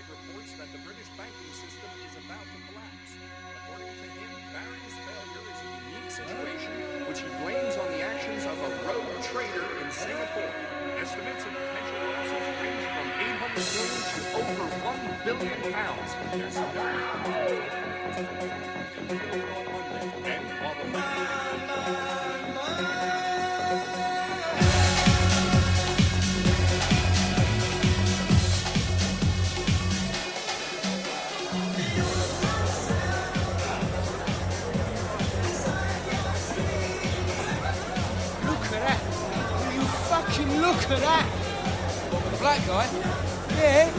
reports that the British banking system is about to collapse. According to him, Barron's failure is a unique situation which he blames on the actions of a rogue trader in Singapore. Estimates of potential losses range from 800 million to over £1 billion. Yes, on Monday. And while the Look at that! What, with the black guy? Yeah.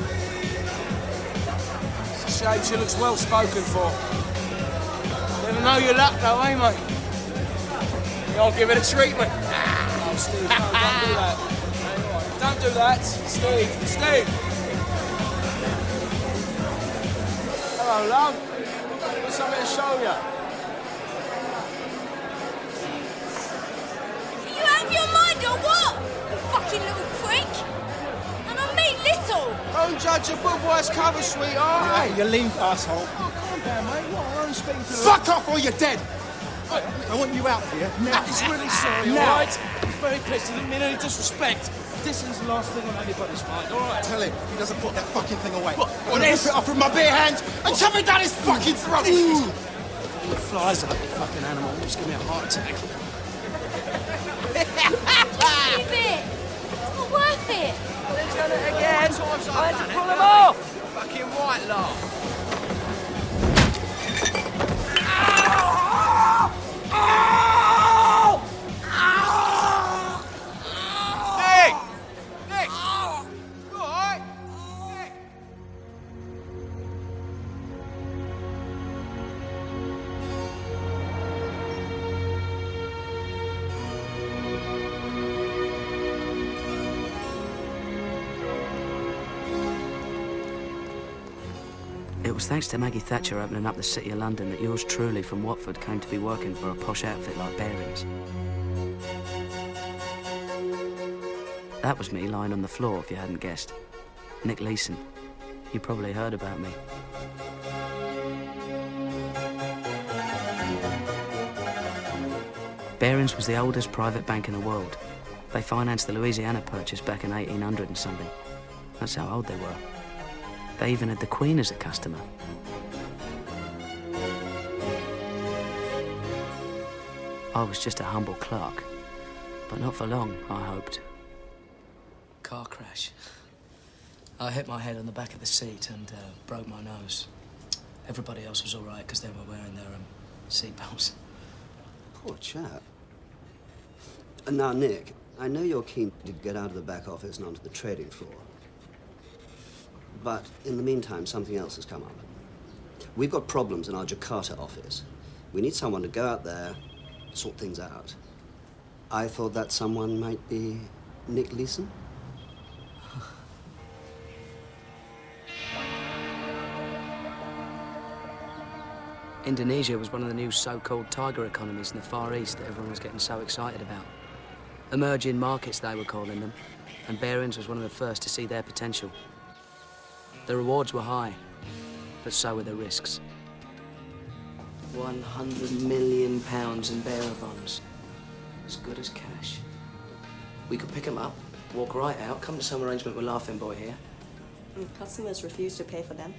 It's a shame she looks well spoken for. Never know your luck though, eh, mate? I'll give it a treatment. Oh, Steve, no, don't do that. Don't do that. Steve! Hello, love. Got something to show you. Are you out of your mind or what? Fucking little prick! And I mean little! Don't judge a book by its cover, sweetheart. Hey, you leave, asshole. Oh, calm down, mate. What? I'm only speaking to Fuck off or you're dead! I want you out here now. He's really sorry, Now. all right? He's very pissed. He didn't mean any disrespect. Disson's the last thing on anybody's mind, all right? Tell him he doesn't put that fucking thing away. What Rip is? it off with my bare hands and shove it down his fucking throat! The flies up, you fucking animal. Just give me a heart attack. Leave it! It's not worth it! They've done it again. I had to pull them off. Fucking white law. Nick! You all right? Nick! It was thanks to Maggie Thatcher opening up the City of London that yours truly from Watford came to be working for a posh outfit like Bearings. That was me lying on the floor, if you hadn't guessed. Nick Leeson. You probably heard about me. Bearings was the oldest private bank in the world. They financed the Louisiana Purchase back in 1800 and something. That's how old they were. They even had the Queen as a customer. I was just a humble clerk, but not for long, I hoped. Car crash. I hit my head on the back of the seat and broke my nose. Everybody else was all right because they were wearing their seatbelts. Poor chap. Now, Nick, I know you're keen to get out of the back office and onto the trading floor. But in the meantime, something else has come up. We've got problems in our Jakarta office. We need someone to go out there, sort things out. I thought that someone might be Nick Leeson. Indonesia was one of the new so-called tiger economies in the Far East that everyone was getting so excited about. Emerging markets, they were calling them, and Bearings was one of the first to see their potential. The rewards were high, but so were the risks. £100 million in bearer bonds. As good as cash. We could pick them up, walk right out, come to some arrangement with Laughing Boy here. Customers refuse to pay for them.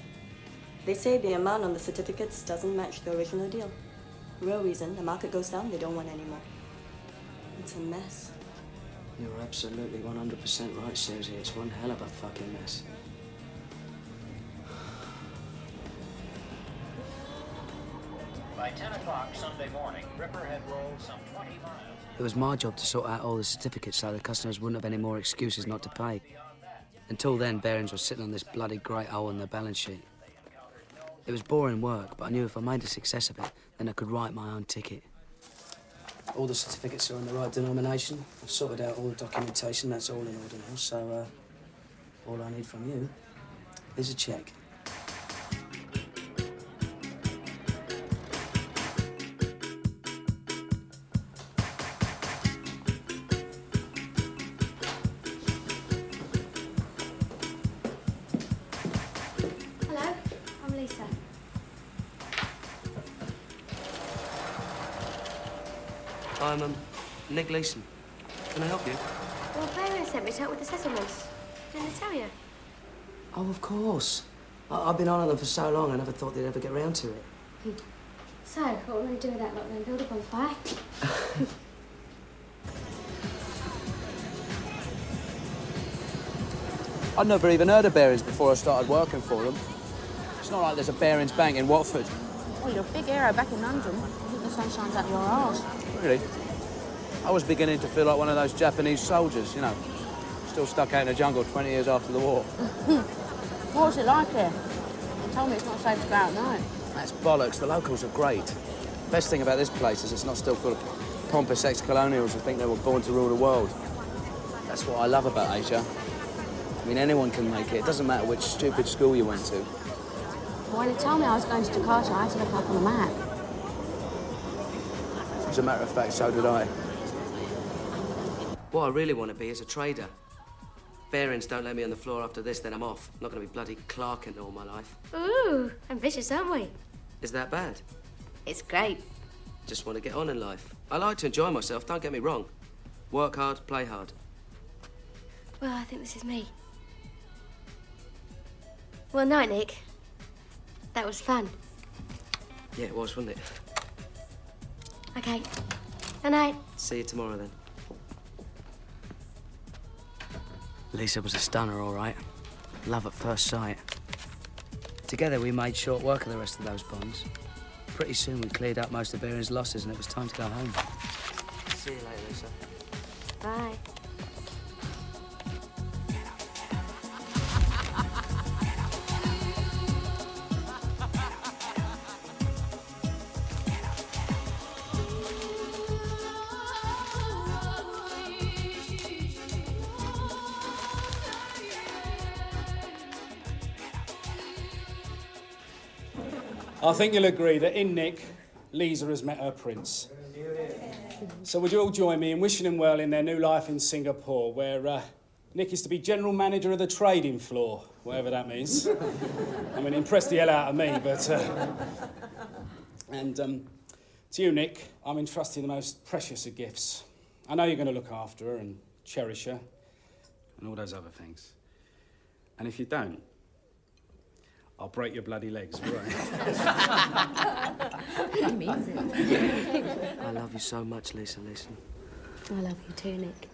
They say the amount on the certificates doesn't match the original deal. Real reason, the market goes down, they don't want any more. It's a mess. You're absolutely 100% right, Susie. It's one hell of a fucking mess. By 10 o'clock Sunday morning, Ripper had rolled some 20 miles. It was my job to sort out all the certificates so the customers wouldn't have any more excuses not to pay. Until then, Bearings was sitting on this bloody great hole in their balance sheet. It was boring work, but I knew if I made a success of it, then I could write my own ticket. All the certificates are in the right denomination. I've sorted out all the documentation. That's all in order now. So, all I need from you is a cheque. Lisa. I'm, Nick Leeson. Can I help you? Well, Baron sent me to help with the settlements. Didn't they tell you? Oh, of course. I've been on them for so long, I never thought they'd ever get round to it. So, what are we going to do with that lot then? Build a bonfire? I'd never even heard of Barings before I started working for them. It's not like there's a Barings Bank in Watford. Well, you're a big hero back in London. I think the sun shines out your arse. Really? I was beginning to feel like one of those Japanese soldiers, you know, still stuck out in the jungle 20 years after the war. What's it like here? They told me it's not safe to go out at night. That's bollocks. The locals are great. Best thing about this place is it's not still full of pompous ex-colonials who think they were born to rule the world. That's what I love about Asia. I mean, anyone can make it. It doesn't matter which stupid school you went to. Well, when they told me I was going to Jakarta, I had to look up on the map. As a matter of fact, so did I. What I really want to be is a trader. Barings don't let me on the floor after this, then I'm off. I'm not going to be bloody clerking all my life. Ooh, ambitious, aren't we? Is that bad? It's great. Just want to get on in life. I like to enjoy myself, don't get me wrong. Work hard, play hard. Well, I think this is me. Well, night, Nick. That was fun. Yeah, it was, wasn't it? Okay. Good night. See you tomorrow, then. Lisa was a stunner, all right. Love at first sight. Together, we made short work of the rest of those bonds. Pretty soon, we cleared up most of Barings' losses, and it was time to go home. See you later, Lisa. Bye. I think you'll agree that in Nick, Lisa has met her prince. So would you all join me in wishing them well in their new life in Singapore, where Nick is to be general manager of the trading floor, whatever that means. I mean, impressed the hell out of me, but... And to you, Nick, I'm entrusting the most precious of gifts. I know you're going to look after her and cherish her and all those other things. And if you don't, I'll break your bloody legs, all right? He means it. I love you so much, Lisa, Leeson. I love you too, Nick.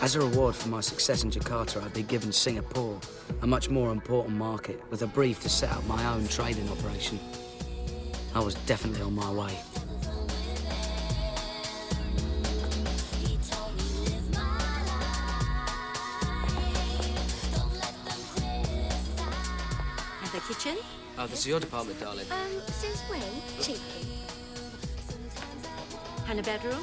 As a reward for my success in Jakarta, I'd be given Singapore, a much more important market, with a brief to set up my own trading operation. I was definitely on my way. The kitchen? Oh, this is your department, darling. Since when? Cheeky. And a bedroom?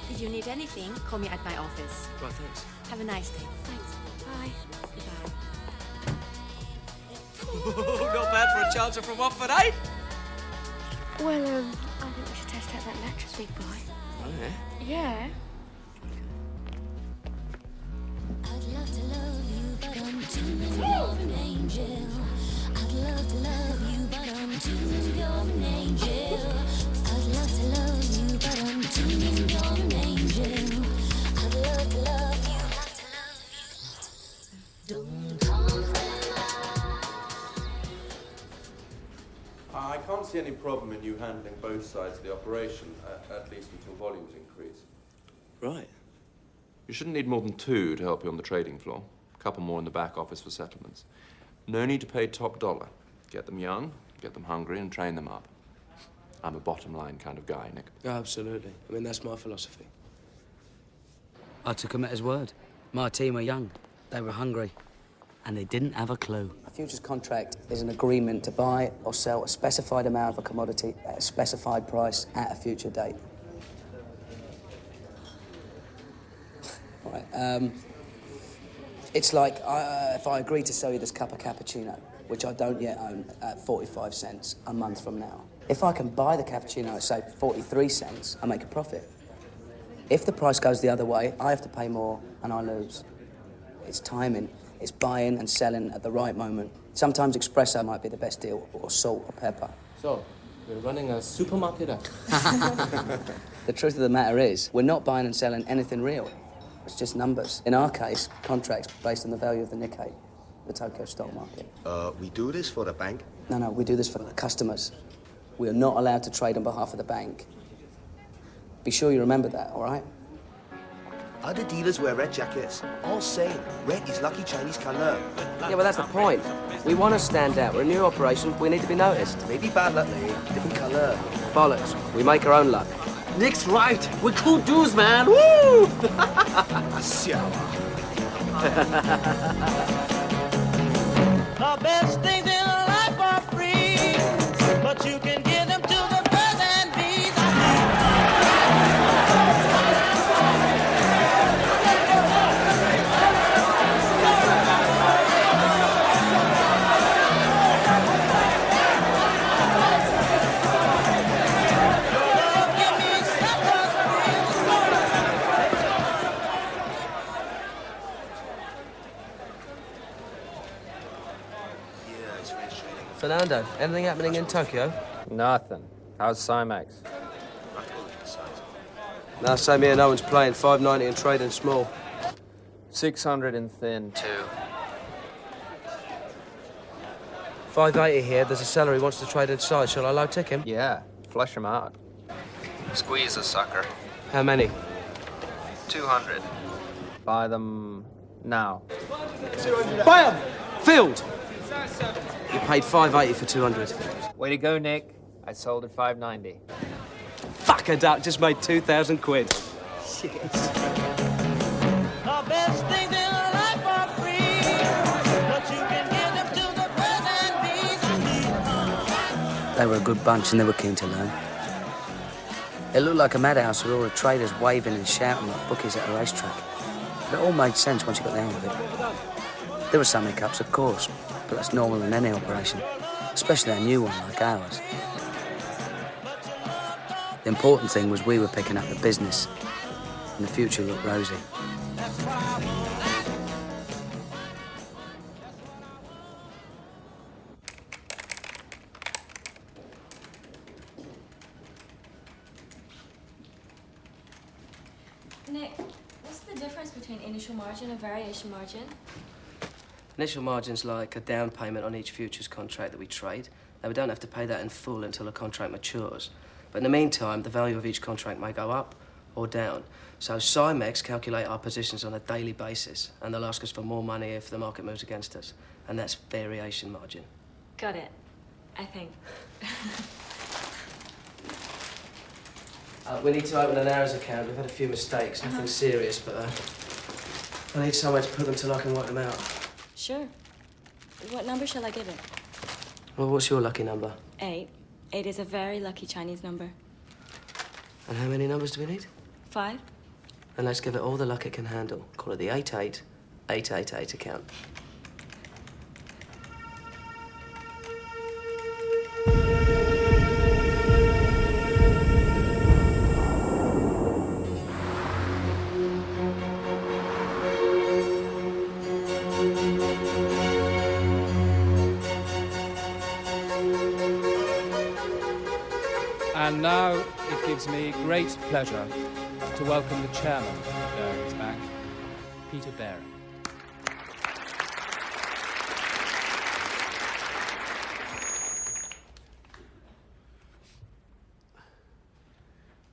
If you need anything, call me at my office. Right, thanks. Have a nice day. Thanks. Bye. Goodbye. Not bad for a chancer from Watford, eh? Well, I think we should test out that mattress, big boy. Oh, yeah? Yeah. I'd love to love you, but I'm too you're an angel. I'd love to love you, but I'm too you're an angel. I'd love to love you, but I'm too you're an angel. I'd love to love you, don't compromise. I can't see any problem in you handling both sides of the operation, at least until volumes increase. Right. You shouldn't need more than 2 to help you on the trading floor. A couple more in the back office for settlements. No need to pay top dollar. Get them young, get them hungry, and train them up. I'm a bottom line kind of guy, Nick. Absolutely. I mean, that's my philosophy. I took him at his word. My team were young, they were hungry, and they didn't have a clue. A futures contract is an agreement to buy or sell a specified amount of a commodity at a specified price at a future date. Right. It's like if I agree to sell you this cup of cappuccino, which I don't yet own, at 45 cents a month from now. If I can buy the cappuccino at, say, 43 cents, I make a profit. If the price goes the other way, I have to pay more and I lose. It's timing. It's buying and selling at the right moment. Sometimes espresso might be the best deal, or salt or pepper. So, we're running a supermarket up. The truth of the matter is, we're not buying and selling anything real. It's just numbers. In our case, contracts based on the value of the Nikkei, the Tokyo stock market. We do this for the bank? No, we do this for the customers. We are not allowed to trade on behalf of the bank. Be sure you remember that, all right? Other dealers wear red jackets. All same. Red is lucky Chinese color. Yeah, well, that's the point. We want to stand out. We're a new operation. We need to be noticed. Maybe bad luck, Lee. Different color. Bollocks. We make our own luck. Nick's right. We're cool dudes, man. Woo! The best things in life are free, but you can get them to the birds and bees. Fernando, anything happening in Tokyo? Nothing. How's Cymax? No, same here. No one's playing. 590 and trading small. 600 in thin. 2. 580 here. There's a seller who wants to trade inside. Shall I low tick him? Yeah, flush him out. Squeeze a sucker. How many? 200. Buy them now. Buy 'em! Filled! You paid 580 for 200. Way to go, Nick. I sold at 590. Fuck a duck, just made 2,000 quid. Shit. The best things in life are free, but you can give them to the birds and bees. They were a good bunch and they were keen to learn. It looked like a madhouse with all the traders waving and shouting like bookies at a racetrack. But it all made sense once you got the hang of it. There were some hiccups, of course, but that's normal in any operation, especially a new one like ours. The important thing was we were picking up the business, and the future looked rosy. Nick, what's the difference between initial margin and variation margin? Initial margin's like a down payment on each futures contract that we trade. Now, we don't have to pay that in full until a contract matures. But in the meantime, the value of each contract may go up or down. So Cymex calculate our positions on a daily basis, and they'll ask us for more money if the market moves against us. And that's variation margin. Got it, I think. We need to open an hours account. We've had a few mistakes, nothing serious, but I need somewhere to put them till I can work them out. Sure. What number shall I give it? Well, what's your lucky number? 8. 8 is a very lucky Chinese number. And how many numbers do we need? 5. And let's give it all the luck it can handle. Call it the 88888 account. And now it gives me great pleasure to welcome the chairman of Barings Bank, Peter Baring.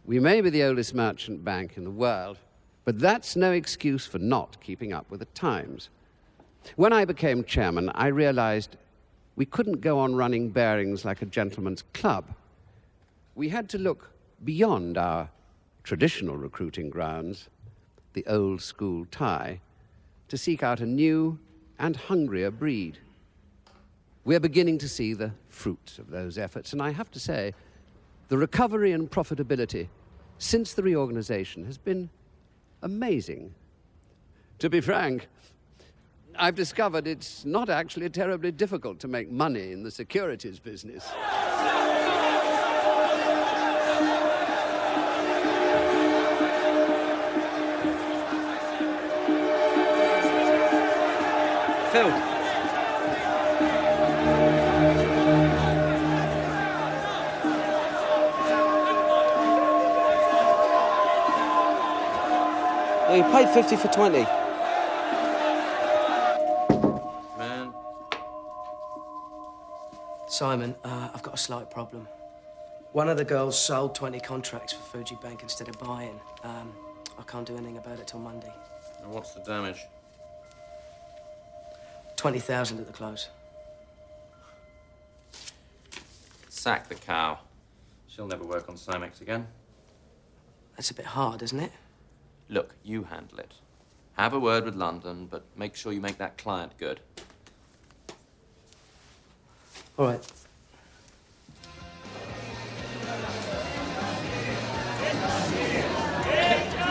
We may be the oldest merchant bank in the world, but that's no excuse for not keeping up with the times. When I became chairman, I realized we couldn't go on running Barings like a gentleman's club. We had to look beyond our traditional recruiting grounds, the old school tie, to seek out a new and hungrier breed. We're beginning to see the fruits of those efforts, and I have to say, the recovery and profitability since the reorganization has been amazing. To be frank, I've discovered it's not actually terribly difficult to make money in the securities business. Phil. You paid 50 for 20. Man. Simon, I've got a slight problem. One of the girls sold 20 contracts for Fuji Bank instead of buying. I can't do anything about it till Monday. And what's the damage? 20,000 at the close. Sack the cow. She'll never work on Simex again. That's a bit hard, isn't it? Look, you handle it. Have a word with London, but make sure you make that client good. All right.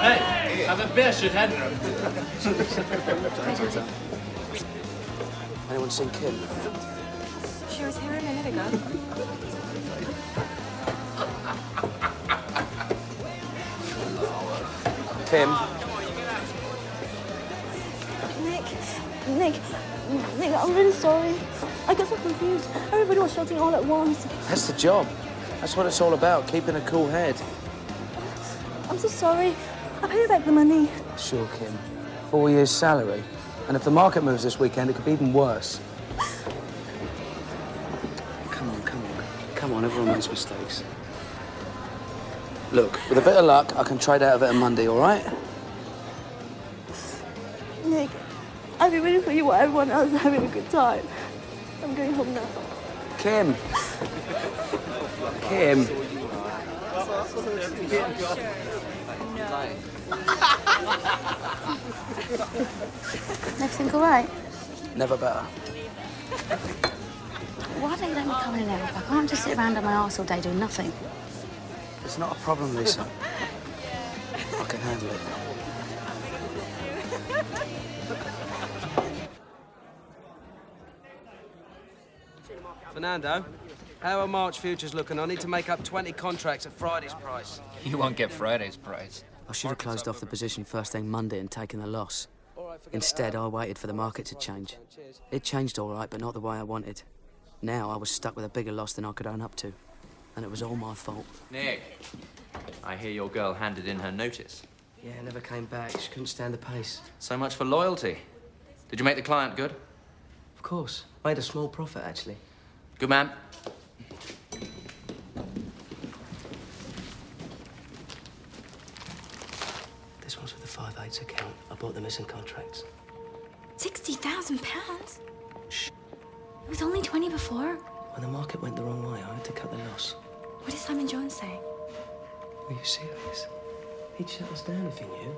Hey, have a beer, shithead. Anyone seen Kim? She was here a minute ago. Kim? Nick, I'm really sorry. I got so confused. Everybody was shouting all at once. That's the job. That's what it's all about, keeping a cool head. I'm so sorry. I'll pay you back the money. Sure, Kim. 4 years' salary. And if the market moves this weekend, it could be even worse. Come on, everyone makes mistakes. Look, with a bit of luck, I can trade out of it on Monday, all right? Nick, I'll be waiting for you while everyone else is having a good time. I'm going home now. Kim. Kim. Everything all right? Never better. Why don't you let me come in and help? I can't just sit around on my arse all day doing nothing. It's not a problem, Leeson. I can handle it. Fernando, how are March futures looking? I need to make up 20 contracts at Friday's price. You won't get Friday's price. I should have closed off the position first thing Monday and taken the loss. Instead, I waited for the market to change. It changed all right, but not the way I wanted. Now I was stuck with a bigger loss than I could own up to. And it was all my fault. Nick, I hear your girl handed in her notice. Yeah, never came back. She couldn't stand the pace. So much for loyalty. Did you make the client good? Of course. Made a small profit, actually. Good man. This one's for the 5/8 account. I bought the missing contracts. £60,000? Shh. It was only 20 before. When the market went the wrong way, I had to cut the loss. What did Simon Jones say? Are you serious? He'd shut us down if he knew.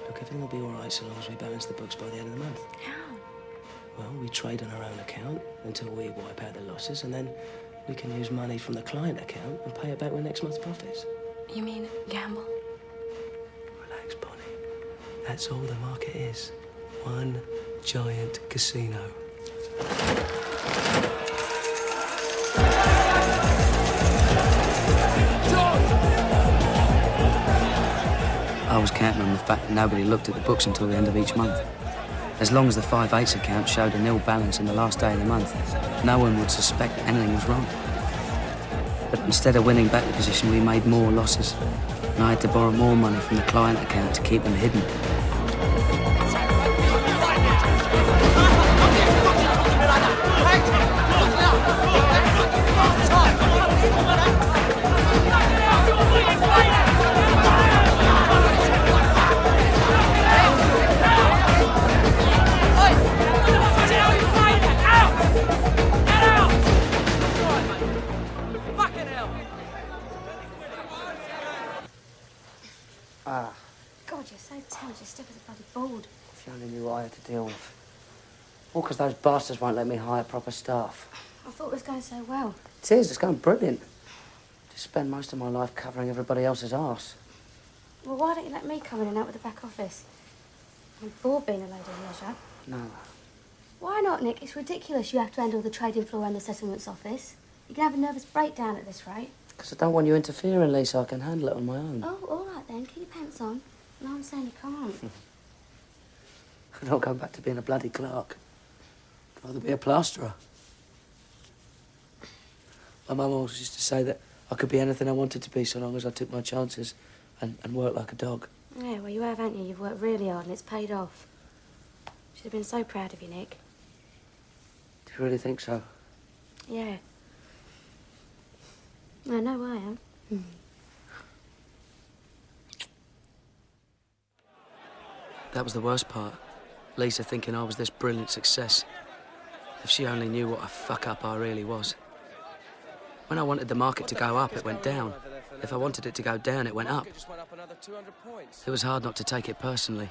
Look, everything will be all right so long as we balance the books by the end of the month. How? Well, we trade on our own account until we wipe out the losses, and then we can use money from the client account and pay it back with next month's profits. You mean gamble? Relax, Bonnie. That's all the market is. One giant casino. I was counting on the fact that nobody looked at the books until the end of each month. As long as the 5/8 account showed a nil balance in the last day of the month, no one would suspect that anything was wrong. But instead of winning back the position, we made more losses. And I had to borrow more money from the client account to keep them hidden. God, you're so tense. You're stiff as a bloody board. If you only knew what I had to deal with. All because those bastards won't let me hire proper staff. I thought it was going so well. It is, it's going brilliant. Just spend most of my life covering everybody else's arse. Well, why don't you let me come in and out with the back office? I'm bored being a lady of leisure. No. Why not, Nick? It's ridiculous you have to handle the trading floor and the settlements office. You can have a nervous breakdown at this rate. Because I don't want you interfering, Lisa. I can handle it on my own. Oh, all right then. Keep your pants on. No, I'm saying you can't. I don't go back to being a bloody clerk. I'd rather be a plasterer. My mum always used to say that I could be anything I wanted to be so long as I took my chances and worked like a dog. Yeah, well, you have, haven't you? You've worked really hard and it's paid off. She'd have been so proud of you, Nick. Do you really think so? Yeah. I know I am. That was the worst part. Lisa thinking I was this brilliant success. If she only knew what a fuck-up I really was. When I wanted the market to go up, it went down. If I wanted it to go down, it went up. It was hard not to take it personally.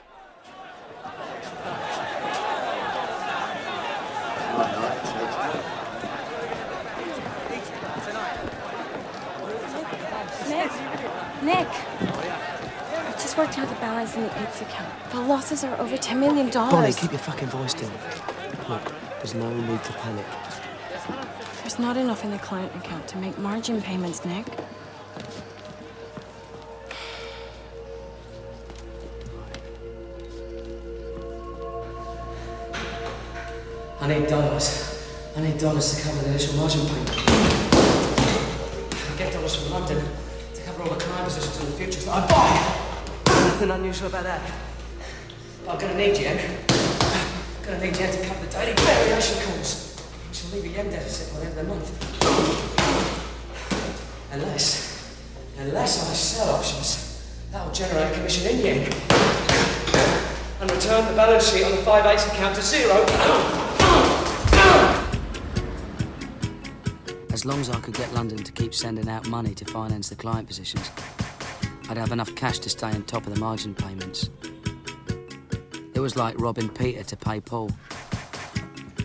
Nick! I've just worked out the balance in the AIDS account. The losses are over $10 million. Bonnie, keep your fucking voice down. Look, there's no need to panic. There's not enough in the client account to make margin payments, Nick. I need dollars. I need dollars to cover the initial margin payment. I get dollars from London to cover all the client positions in the futures that I buy. Nothing unusual about that. But I'm gonna need yen. I'm gonna need yen to cover the daily variation calls, which will leave a yen deficit by the end of the month. Unless I sell options, that'll generate a commission in yen. And return the balance sheet on the 5/8 account to zero. As long as I could get London to keep sending out money to finance the client positions, I'd have enough cash to stay on top of the margin payments. It was like robbing Peter to pay Paul.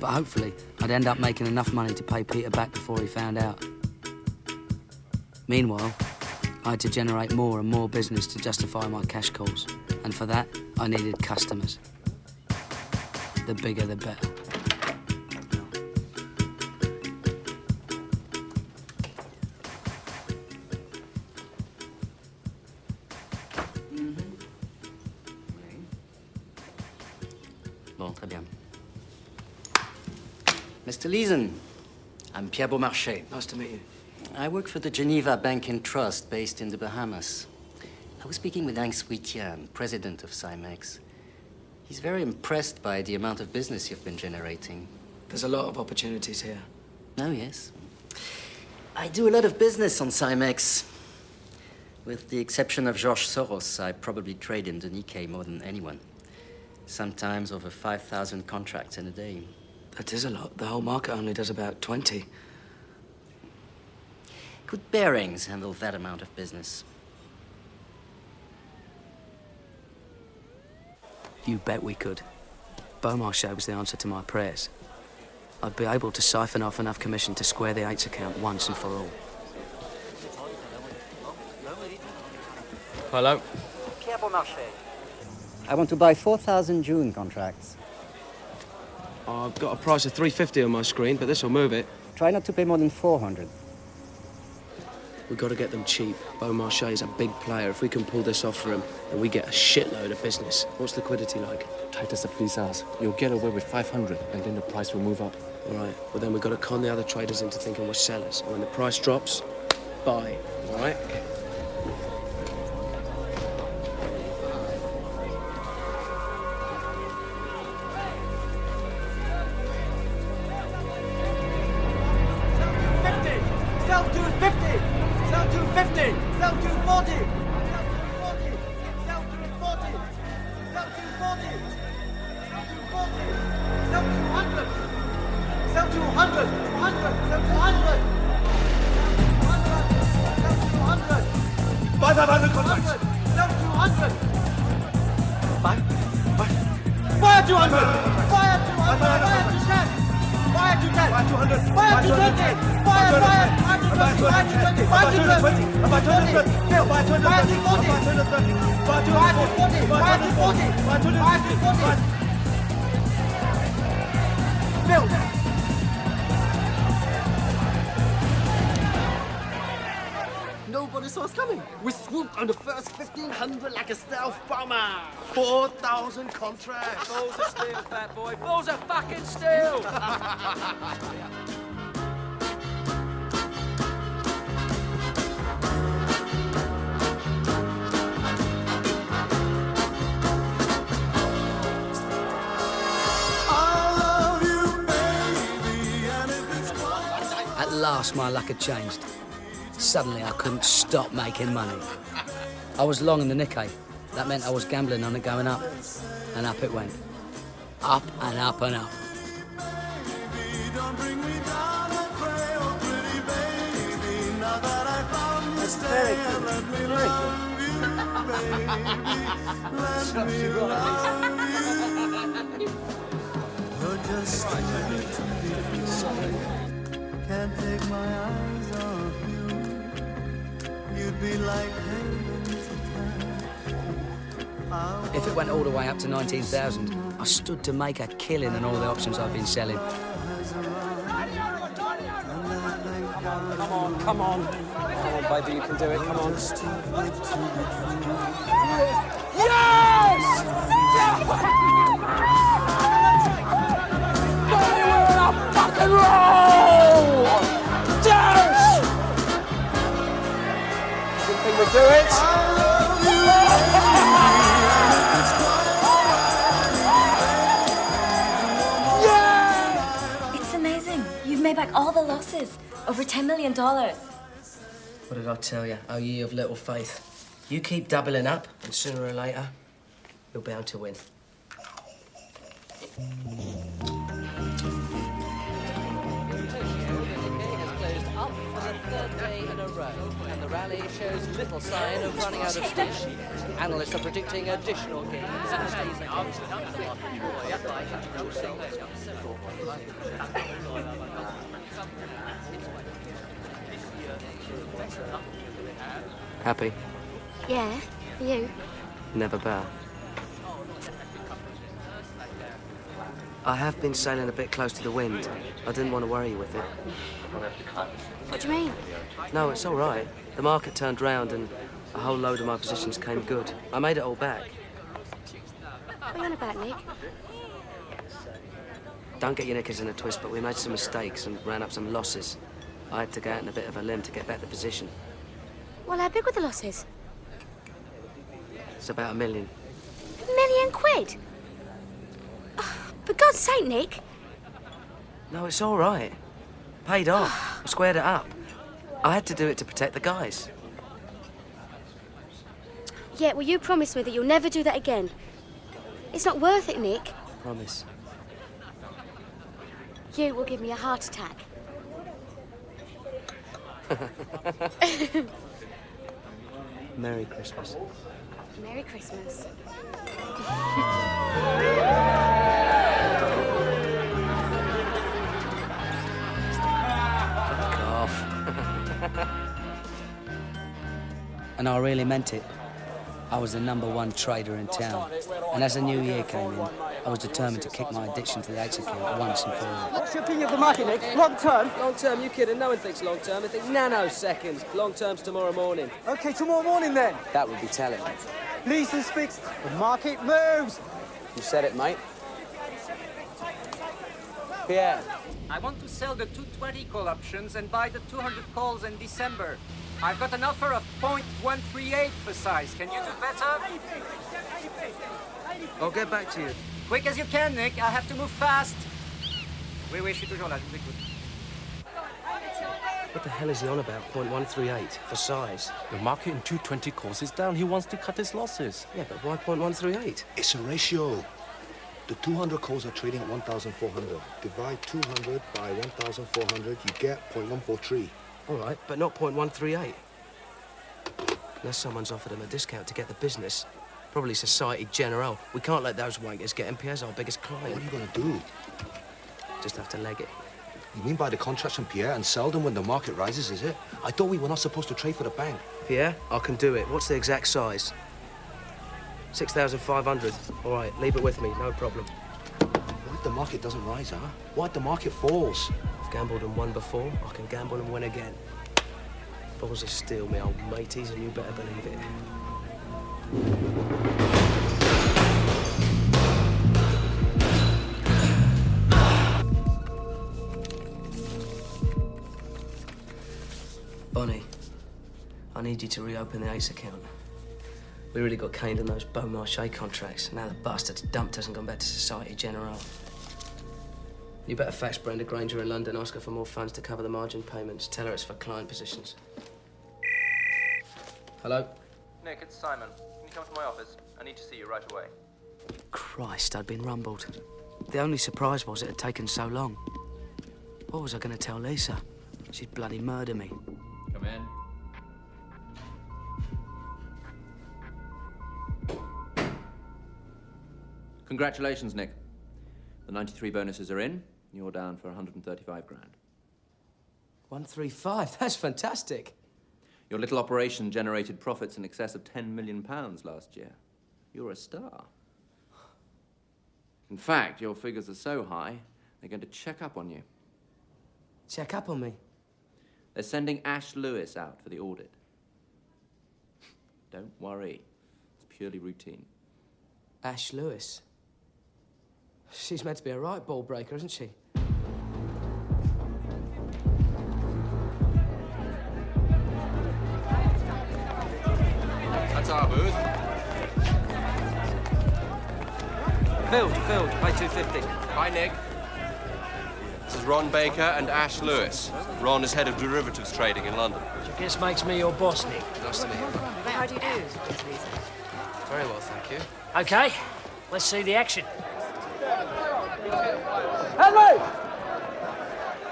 But hopefully, I'd end up making enough money to pay Peter back before he found out. Meanwhile, I had to generate more and more business to justify my cash calls. And for that, I needed customers. The bigger, the better. Bon, très bien. Mr. Leeson, I'm Pierre Beaumarchais. Nice to meet you. I work for the Geneva Bank and Trust based in the Bahamas. I was speaking with Hank Sweetian, president of Cymex. He's very impressed by the amount of business you've been generating. There's a lot of opportunities here. Oh, yes. I do a lot of business on Cymex. With the exception of George Soros, I probably trade in the Nikkei more than anyone. Sometimes over 5,000 contracts in a day. That is a lot. The whole market only does about 20. Could Bearings handle that amount of business? You bet we could. Beaumarchais was the answer to my prayers. I'd be able to siphon off enough commission to square the 8's account once and for all. Hello? Pierre Beaumarchais. I want to buy 4,000 June contracts. I've got a price of $350 on my screen, but this will move it. Try not to pay more than 400. We've got to get them cheap. Beaumarchais is a big player. If we can pull this off for him, then we get a shitload of business. What's liquidity like? Tight as a fleece ass. You'll get away with 500, and then the price will move up. All right. Well, then we've got to con the other traders into thinking we're sellers. And when the price drops, buy. All right? Sell to 50! Sell to 50! Sell to 40! Sell to 40! Sell to 40! Sell to 40! Sell to 100! Sell to 100! 100! Sell to 100! Sell to 100! Buy 500 contracts! Sell to 100! Buy at 200! Buy at 200! Buy at 210! Buy at 210! Buy at 200! Buy at 220! Buy at 200! Nobody saw us coming. We swooped on the first 1,500 like a stealth bomber. 4,000 contracts. Balls of steel, fat boy. Balls of fucking steel! At last, my luck had changed. Suddenly, I couldn't stop making money. I was long in the Nikkei. That meant I was gambling on it going up. And up it went. Up and up and up. That's very good. Very Can't take my eyes off you. You'd be like heaven to If it went all the way up to 19,000, I stood to make a killing on all the options I've been selling. Come on, come on. Come on, baby, you can do it, come on. Yes! Baby, we're in a fucking roll! Yes! Good thing we do it. It's amazing. You've made back all the losses. Over $10 million. What did I tell you? Oh, ye of little faith. You keep doubling up, and sooner or later, you're bound to win. Up for the third day in a row, and the rally shows little sign of running out of steam. Analysts are predicting additional gains. Happy? Yeah, you. Never better. I have been sailing a bit close to the wind. I didn't want to worry you with it. What do you mean? No, it's all right. The market turned round and a whole load of my positions came good. I made it all back. What are you on about, Nick? Don't get your knickers in a twist, but we made some mistakes and ran up some losses. I had to go out on a bit of a limb to get back the position. Well, how big were the losses? It's about £1 million. £1 million? Oh, for God's sake, Nick. No, it's all right. Paid off. I squared it up. I had to do it to protect the guys. Yeah, well, you promised me that you'll never do that again. It's not worth it, Nick. Promise. You will give me a heart attack. Merry Christmas. Merry Christmas. Fuck off. And I really meant it. I was the #1 trader in town. And as the new year came in, I was determined to kick my addiction to the 8 account once and for all. What's your opinion of the market, Nick? Long term? Long term, you kidding? No one thinks long term. They think nanoseconds. Long term's tomorrow morning. Okay, tomorrow morning then. That would be telling. Leeson speaks. The market moves. You said it, mate. Pierre. I want to sell the 220 call options and buy the 200 calls in December. I've got an offer of 0.138 for size. Can you do better? I'll get back to you. Quick as you can, Nick. I have to move fast. Oui, je suis toujours là. Je vous écoute. What the hell is he on about? 0.138 for size. The market in 220 calls is down. He wants to cut his losses. Yeah, but why 0.138? It's a ratio. The 200 calls are trading at 1,400. Divide 200 by 1,400, you get 0.143. All right, but not 0.138. Unless someone's offered him a discount to get the business. Probably Societe Generale. We can't let those wankers get him. Pierre's our biggest client. What are you going to do? Just have to leg it. You mean buy the contracts from Pierre and sell them when the market rises, is it? I thought we were not supposed to trade for the bank. Pierre, I can do it. What's the exact size? 6,500. All right, leave it with me, no problem. What if the market doesn't rise, huh? What if the market falls? I've gambled and won before. I can gamble and win again. Balls of steel, me old mateys, and you better believe it. Bonnie, I need you to reopen the Ace account. We really got caned in those Beaumarchais contracts. Now the bastard's dumped us and gone back to Societe Generale. You better fax Brenda Granger in London, ask her for more funds to cover the margin payments. Tell her it's for client positions. Hello? Nick, it's Simon. Can you come to my office? I need to see you right away. Christ, I'd been rumbled. The only surprise was it had taken so long. What was I going to tell Lisa? She'd bloody murder me. Come in. Congratulations, Nick. The 93 bonuses are in. You're down for 135 grand. 135? That's fantastic. Your little operation generated profits in excess of £10 million last year. You're a star. In fact, your figures are so high, they're going to check up on you. Check up on me? They're sending Ash Lewis out for the audit. Don't worry. It's purely routine. Ash Lewis? She's meant to be a right ball breaker, isn't she? That's our booth. Filled, pay 250. Hi, Nick. This is Ron Baker and Ash Lewis. Ron is head of derivatives trading in London. Which I guess makes me your boss, Nick. Nice to meet you. How do you do? Very well, thank you. Okay, let's see the action. Henry!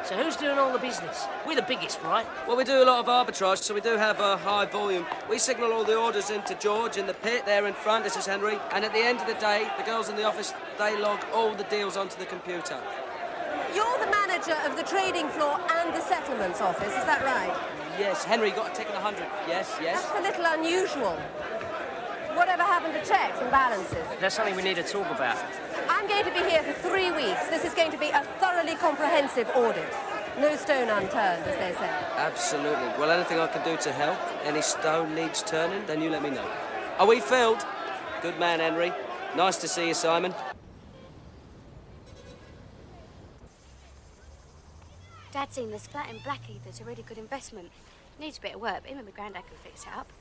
So who's doing all the business? We're the biggest, right? Well, we do a lot of arbitrage, so we do have a high volume. We signal all the orders into George in the pit there in front. This is Henry. And at the end of the day, the girls in the office, they log all the deals onto the computer. You're the manager of the trading floor and the settlements office, is that right? Yes, Henry, got a tick of 100. Yes. That's a little unusual. Whatever happened to checks and balances? That's something we need to talk about. I'm going to be here for 3 weeks. This is going to be a thoroughly comprehensive audit. No stone unturned, as they say. Absolutely. Well, anything I can do to help, any stone needs turning, then you let me know. Are we filled? Good man, Henry. Nice to see you, Simon. Dad's seen this flat in Blackheath. A really good investment. Needs a bit of work, but him and my granddad can fix it up.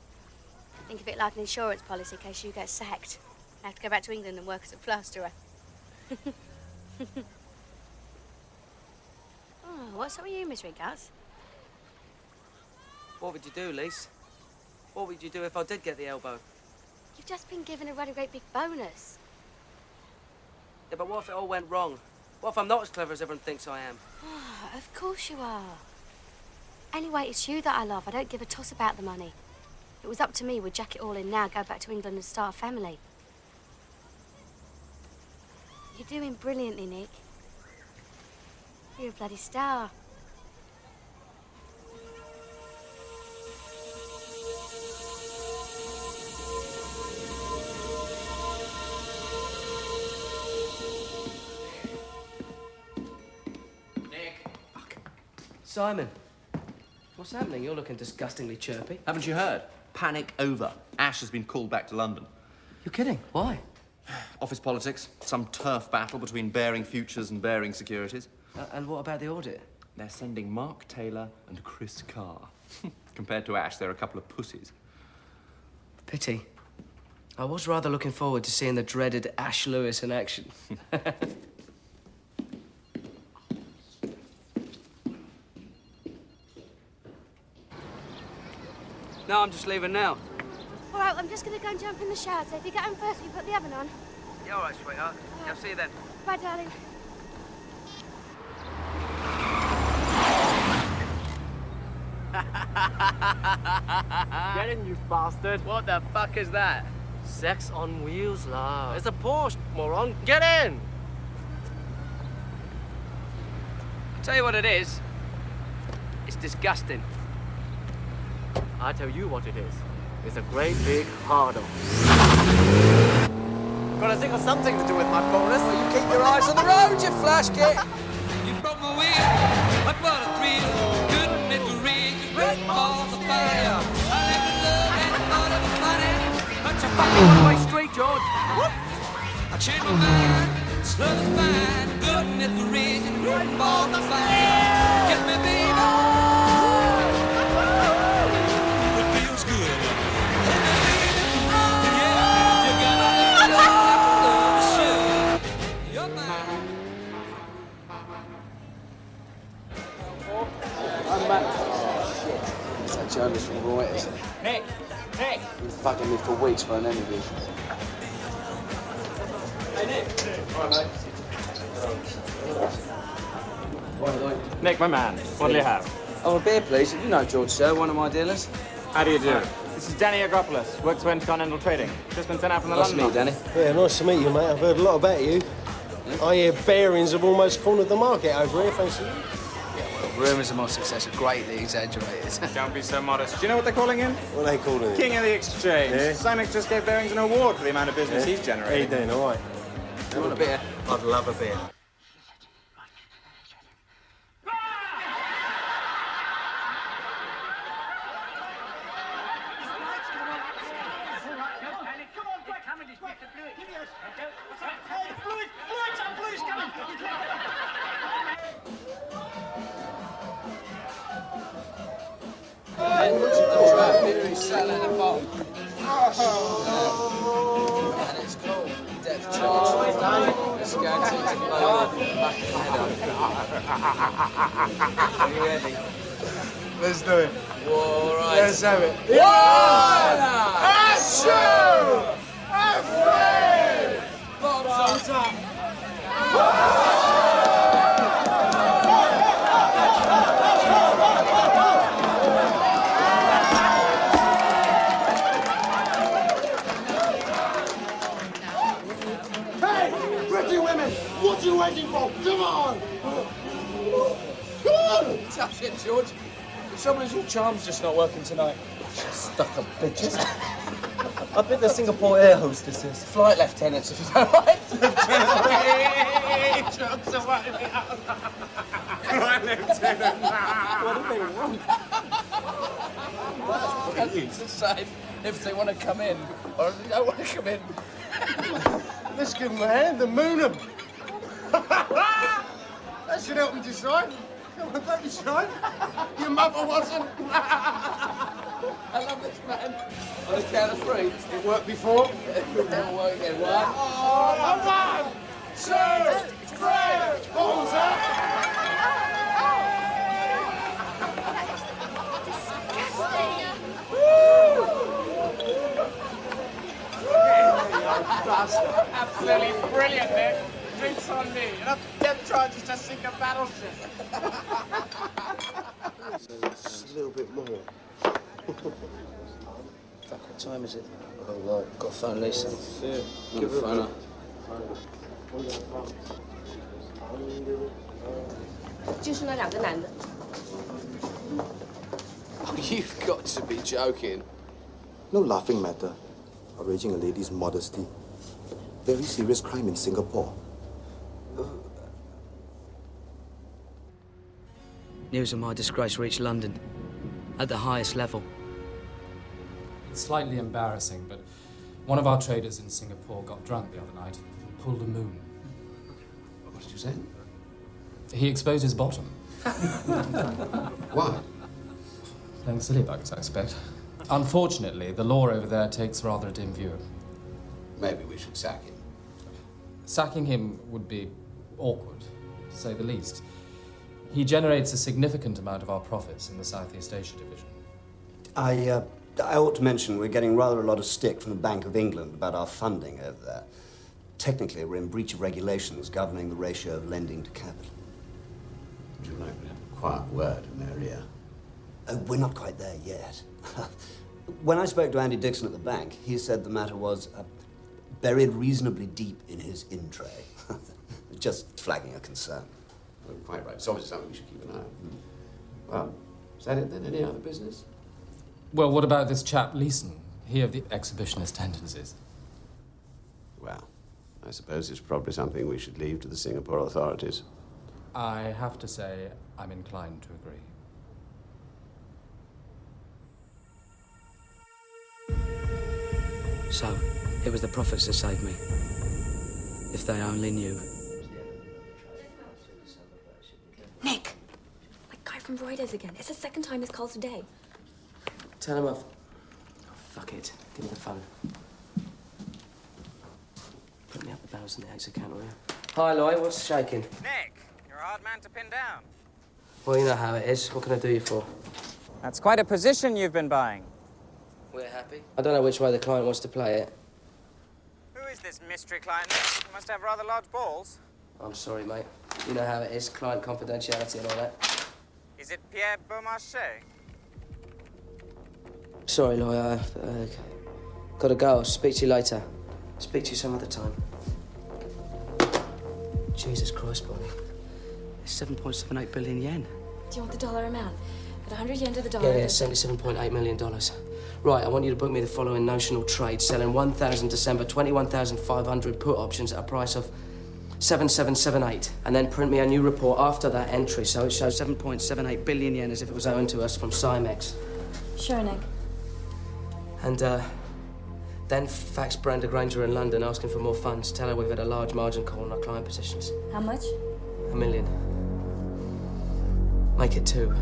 Think of it like an insurance policy in case you get sacked. I have to go back to England and work as a plasterer. Oh, what's up with you, Miss Ringus? What would you do, Lise? What would you do if I did get the elbow? You've just been given a really great big bonus. Yeah, but what if it all went wrong? What if I'm not as clever as everyone thinks I am? Oh, of course you are. Anyway, it's you that I love. I don't give a toss about the money. If it was up to me, we'd jack it all in now, go back to England and start a family. You're doing brilliantly, Nick. You're a bloody star. Nick. Simon, what's happening? You're looking disgustingly chirpy. Haven't you heard? Panic over. Ash has been called back to London. You're kidding? Why? Office politics, some turf battle between Baring Futures and Baring Securities. And what about the audit? They're sending Mark Taylor and Chris Carr. Compared to Ash, they're a couple of pussies. Pity. I was rather looking forward to seeing the dreaded Ash Lewis in action. No, I'm just leaving now. All right, I'm just going to go and jump in the shower, so if you get home first, you put the oven on. Yeah, all right, sweetheart. Yeah, I'll see you then. Bye, darling. Get in, you bastard. What the fuck is that? Sex on wheels, love. It's a Porsche, moron. Get in! Tell you what it is. It's disgusting. I tell you what it is. It's a great big hard-on. Gotta think of something to do with my bonus. Well, you keep your eyes on the road, you flash kit. You broke my wheel, but what a thrill. Couldn't make a ring, great balls of fire. I never loved and thought it was funny. But you Fucking one-way street, George. I changed my mind, slow the fine. Couldn't make a ring, great balls of fire. Get me, baby. It feels good. Yeah, you gotta let go like a love should. You're mine. I'm back. It's that journalist from Reuters. Nick! Nick! He's bugging me for weeks for an interview. Hey, Nick! All right, mate. Nick, my man, what'll you have? Oh, a beer, please. You know George, sir, one of my dealers. How do you do? This is Danny Agropoulos, works for Intercontinental Trading. Just been sent out from the Nice to London meet you, office. Danny. Yeah, nice to meet you, mate. I've heard a lot about you. I hear bearings have almost cornered the market over here, thanks to you. Rumours of my success are greatly exaggerated. Don't be so modest. Do you know what they're calling him? What are they calling him? King of the Exchange. Yeah. Simex just gave Bearings an award for the amount of business he's generating. How you doing, all right? You want a beer? I'd love a beer. Sat at the bottom. And it's called depth charge. It's guaranteed to blow the back of the head off. Are you ready? Let's do it. All right. Let's have it. One! Two! And three! Bottoms up. What are you waiting for? Come on! Come on! Tough shit, George. The trouble is your charm's just not working tonight. Stuck up bitches. I bet the Singapore air hostesses. Flight lieutenants, if you don't mind. Flight lieutenant. What do they want? It's the same if they want to come in or if they don't want to come in. Let's give them a hand and moon them. That should help them decide. Come on, don't be shy. Your mother wasn't. I love this man. On the count of three. It worked before. It'll work again. One. Oh, 1, 2, 3, balls Absolutely brilliant, Nick. Drinks on me. Enough depth charges to sink a battleship. Just a little bit more. Fuck, what time is it? Oh, right. Got to phone Leeson. Yeah. Give her a phone. Oh, you've got to be joking. No laughing matter. Outraging a lady's modesty. Very serious crime in Singapore. News of my disgrace reached London, at the highest level. It's slightly embarrassing, but one of our traders in Singapore got drunk the other night and pulled a moon. What did you say? He exposed his bottom. Why? Playing silly buggers, I expect. Unfortunately, the law over there takes rather a dim view. Maybe we should sack him. Sacking him would be awkward, to say the least. He generates a significant amount of our profits in the Southeast Asia division. I ought to mention we're getting rather a lot of stick from the Bank of England about our funding over there. Technically, we're in breach of regulations governing the ratio of lending to capital. Would you like to have a quiet word in their ear? We're not quite there yet. When I spoke to Andy Dixon at the bank, he said the matter was buried reasonably deep in his in tray. Just flagging a concern. Well, quite right. It's obviously something we should keep an eye on. Well, is that it then? Any other business? Well, what about this chap, Leeson? He of the exhibitionist tendencies. Well, I suppose it's probably something we should leave to the Singapore authorities. I have to say, I'm inclined to agree. So, it was the profits that saved me. If they only knew. Nick! That guy from Reuters again. It's the second time he's called today. Tell him I've... Oh, fuck it. Give me the phone. Put me up the balance in the X account, will you? Hi, Lloyd. What's shaking? Nick, you're a hard man to pin down. Well, you know how it is. What can I do you for? That's quite a position you've been buying. We're happy. I don't know which way the client wants to play it. Who is this mystery client? You must have rather large balls. I'm sorry, mate. You know how it is. Client confidentiality and all that. Is it Pierre Beaumarchais? Sorry, Lloyd. Gotta go. I'll speak to you later. Speak to you some other time. Jesus Christ, Bonnie. It's 7.78 billion yen. Do you want the dollar amount? At 100 yen to the dollar. Yeah, $77.8 million. Right, I want you to book me the following notional trade, selling 1,000 December 21,500 put options at a price of 7778, and then print me a new report after that entry so it shows 7.78 billion yen as if it was owing to us from Cymex. Sure, Nick. And then fax Brenda Granger in London asking for more funds. Tell her we've had a large margin call on our client positions. How much? $1 million. Make it 2.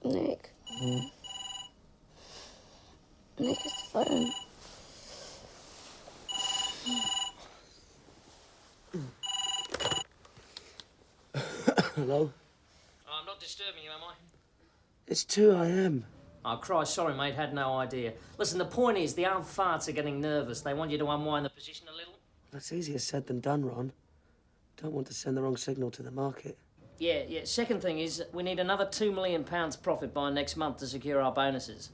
Nick. Nick is the phone. Hello? I'm not disturbing you, am I? It's 2 a.m. Oh, Christ, sorry, mate, had no idea. Listen, the point is, the old farts are getting nervous. They want you to unwind the position a little. That's easier said than done, Ron. Don't want to send the wrong signal to the market. Yeah. Second thing is, we need another £2 million profit by next month to secure our bonuses.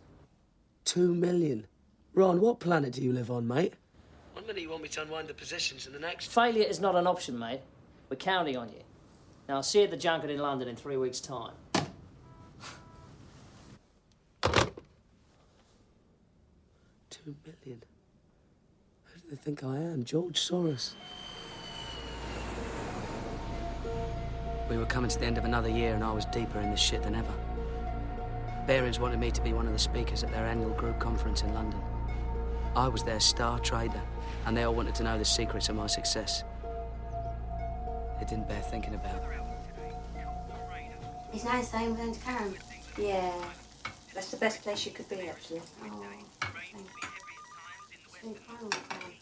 2 million? Ron, what planet do you live on, mate? One minute you want me to unwind the positions, and the next... Failure is not an option, mate. We're counting on you. Now, I'll see you at the junket in London in 3 weeks' time. 2 million? Who do they think I am? George Soros? We were coming to the end of another year and I was deeper in the shit than ever. Barings wanted me to be one of the speakers at their annual group conference in London. I was their star trader, and they all wanted to know the secrets of my success. It didn't bear thinking about. It's nice though, we're going to Karen. Yeah, that's the best place you could be, actually. Oh, thanks. It's been quite a long time.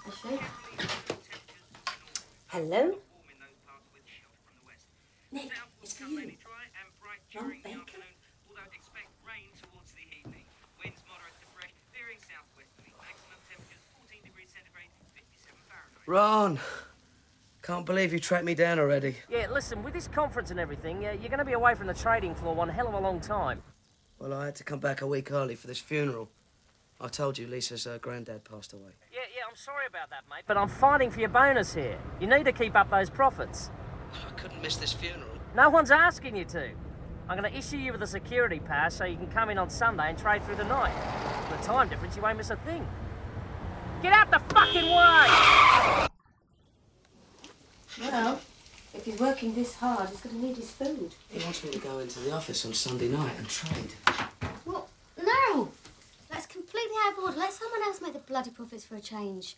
Actually? Hello? Nick, it's for you. Ron Baker? Ron! Can't believe you tracked me down already. Yeah, listen, with this conference and everything, you're going to be away from the trading floor one hell of a long time. Well, I had to come back a week early for this funeral. I told you Lisa's granddad passed away. Yeah, I'm sorry about that, mate. But I'm fighting for your bonus here. You need to keep up those profits. I couldn't miss this funeral. No one's asking you to. I'm going to issue you with a security pass so you can come in on Sunday and trade through the night. With the time difference, you won't miss a thing. Get out the fucking way! Well, if he's working this hard, he's going to need his food. He wants me to go into the office on Sunday night and trade. Well, no! That's completely out of order. Let someone else make the bloody profits for a change.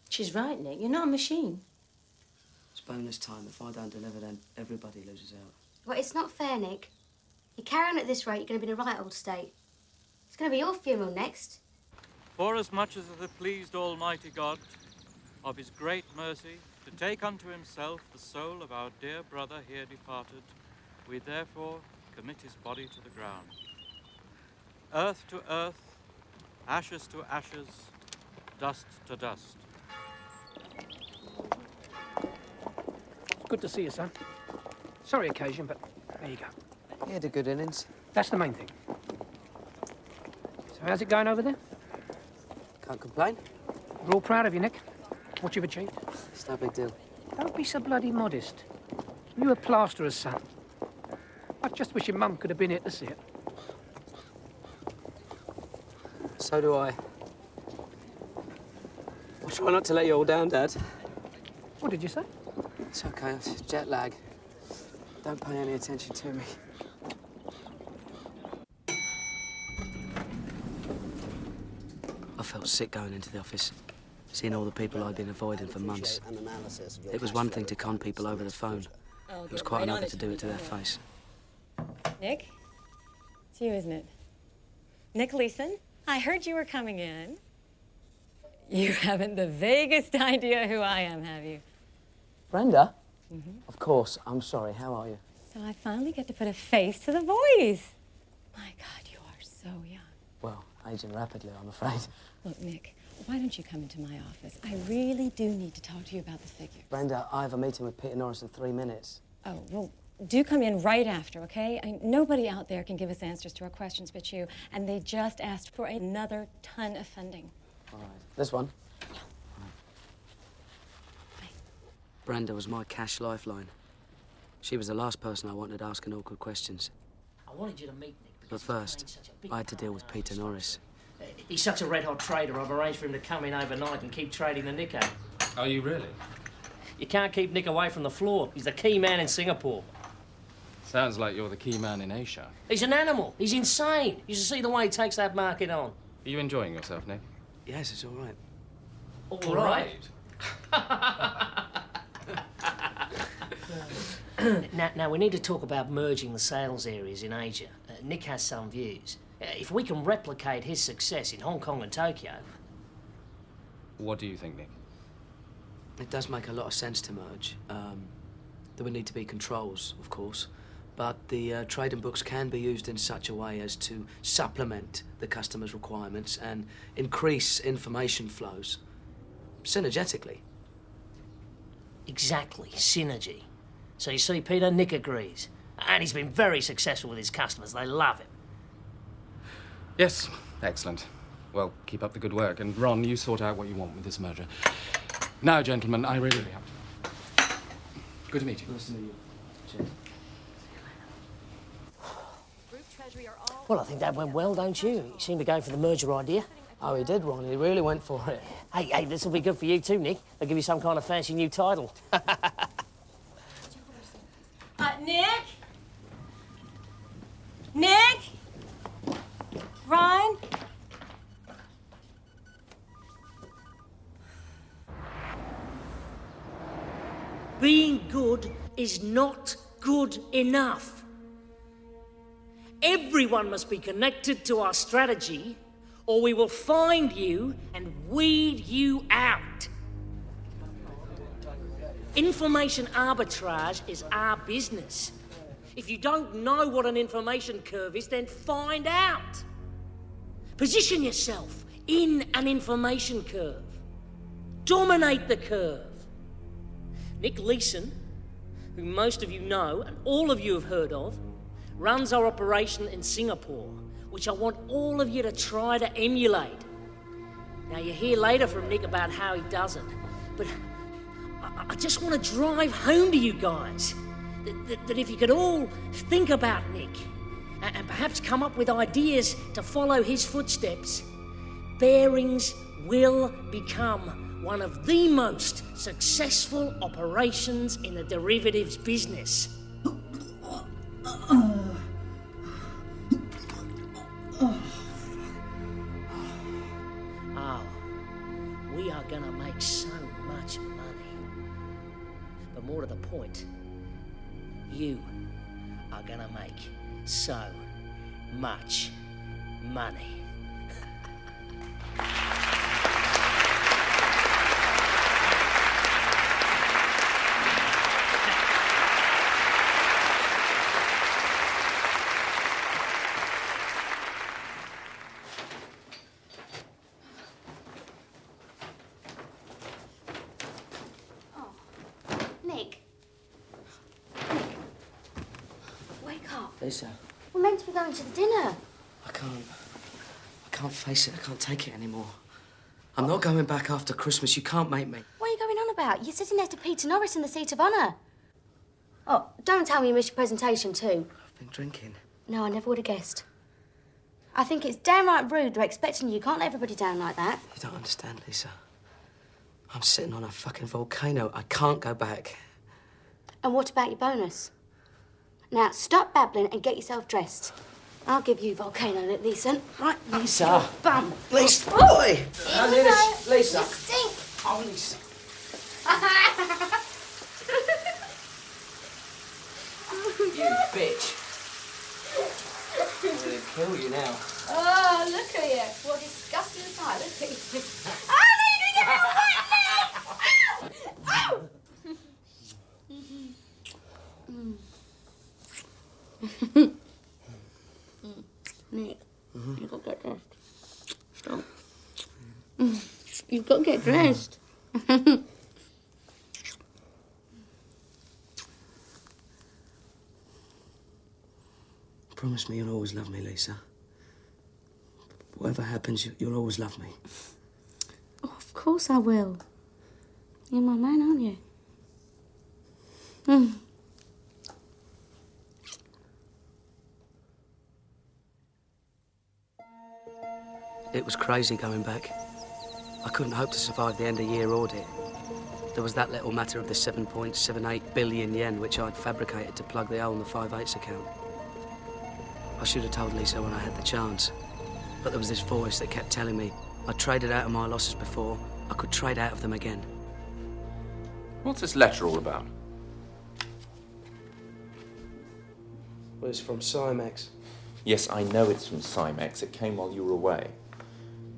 She's right, Nick. You're not a machine. It's bonus time. If I don't deliver, then everybody loses out. Well, it's not fair, Nick. You carry on at this rate, you're going to be in a right old state. It's going to be your funeral next. Forasmuch as it hath pleased Almighty God, of his great mercy, to take unto himself the soul of our dear brother here departed, we therefore commit his body to the ground. Earth to earth, ashes to ashes, dust to dust. It's good to see you, son. Sorry occasion, but there you go. He had a good innings. That's the main thing. So, So how's it going over there? Can't complain. We're all proud of you, Nick. What you've achieved. It's no big deal. Don't be so bloody modest. You a plasterer's son. I just wish your mum could have been here to see it. So do I. I'll try not to let you all down, Dad. What did you say? It's okay, it's jet lag. Don't pay any attention to me. I felt sick going into the office, seeing all the people I'd been avoiding for months. It was one thing to con people over the phone. It was quite another to do it to their face. Nick? It's you, isn't it? Nick Leeson? I heard you were coming in. You haven't the vaguest idea who I am, have you? Brenda? Of course. I'm sorry. How are you? So I finally get to put a face to the voice. My God, you are so young. Well, aging rapidly, I'm afraid. Look, Nick, why don't you come into my office? I really do need to talk to you about the figure. Brenda, I have a meeting with Peter Norris in 3 minutes. Oh, well, do come in right after, okay? Nobody out there can give us answers to our questions but you, and they just asked for another ton of funding. All right. This one? Yeah. Brenda was my cash lifeline. She was the last person I wanted asking awkward questions. I wanted you to meet Nick. But first, I had to deal with Peter Norris. He's such a red-hot trader, I've arranged for him to come in overnight and keep trading the Nick out. Are you really? You can't keep Nick away from the floor. He's the key man in Singapore. Sounds like you're the key man in Asia. He's an animal. He's insane. You should see the way he takes that market on. Are you enjoying yourself, Nick? Yes, it's all right. All right. Now, we need to talk about merging the sales areas in Asia. Nick has some views. If we can replicate his success in Hong Kong and Tokyo... What do you think, Nick? It does make a lot of sense to merge. There would need to be controls, of course, but the trading books can be used in such a way as to supplement the customer's requirements and increase information flows synergetically. Exactly, synergy. So you see, Peter, Nick agrees. And he's been very successful with his customers. They love him. Yes, excellent. Well, keep up the good work. And Ron, you sort out what you want with this merger. Now, gentlemen, I really have to. Good to meet you. Nice to meet you. Cheers. Well, I think that went well, don't you? You seem to go for the merger idea. Oh, he did, Ron. He really went for it. Hey, this will be good for you too, Nick. They'll give you some kind of fancy new title. Nick? Nick? Ryan? Being good is not good enough. Everyone must be connected to our strategy, or we will find you and weed you out. Information arbitrage is our business. If you don't know what an information curve is, then find out. Position yourself in an information curve. Dominate the curve. Nick Leeson, who most of you know and all of you have heard of, runs our operation in Singapore, which I want all of you to try to emulate. Now, you'll hear later from Nick about how he does it, but I just want to drive home to you guys that if you could all think about Nick and perhaps come up with ideas to follow his footsteps, Bearings will become one of the most successful operations in the derivatives business. Oh, we are gonna make so much money. But more to the point, you are gonna make so much money. Wake up. Lisa, We're meant to be going to the dinner. I can't can't face it. I can't take it anymore. I'm not going back after Christmas. You can't make me. What are you going on about? You're sitting next to Peter Norris in the seat of honour. Oh, don't tell me you missed your presentation too. I've been drinking. No, I never would have guessed. I think it's downright rude. They're expecting you. You can't let everybody down like that. You don't understand, Lisa. I'm sitting on a fucking volcano. I can't go back. And what about your bonus? Now, stop babbling and get yourself dressed. I'll give you volcano, Leeson. Right, Lisa. Bum. Lisa. Oi! Lisa. You stink. Oh, Lisa. You bitch. I'm gonna kill you now. Oh, look at you. What a disgusting sight. Look at you. Oh, no, you didn't get it. Ow! Nick, you've got to get dressed. Stop. You've got to get dressed. Promise me you'll always love me, Lisa. Whatever happens, you'll always love me. Oh, of course I will. You're my man, aren't you? Mm. It was crazy going back. I couldn't hope to survive the end-of-year audit. There was that little matter of the 7.78 billion yen which I'd fabricated to plug the hole in the 5/8 account. I should have told Lisa when I had the chance. But there was this voice that kept telling me I'd traded out of my losses before, I could trade out of them again. What's this letter all about? Well, it's from Cymex. Yes, I know it's from Cymex. It came while you were away.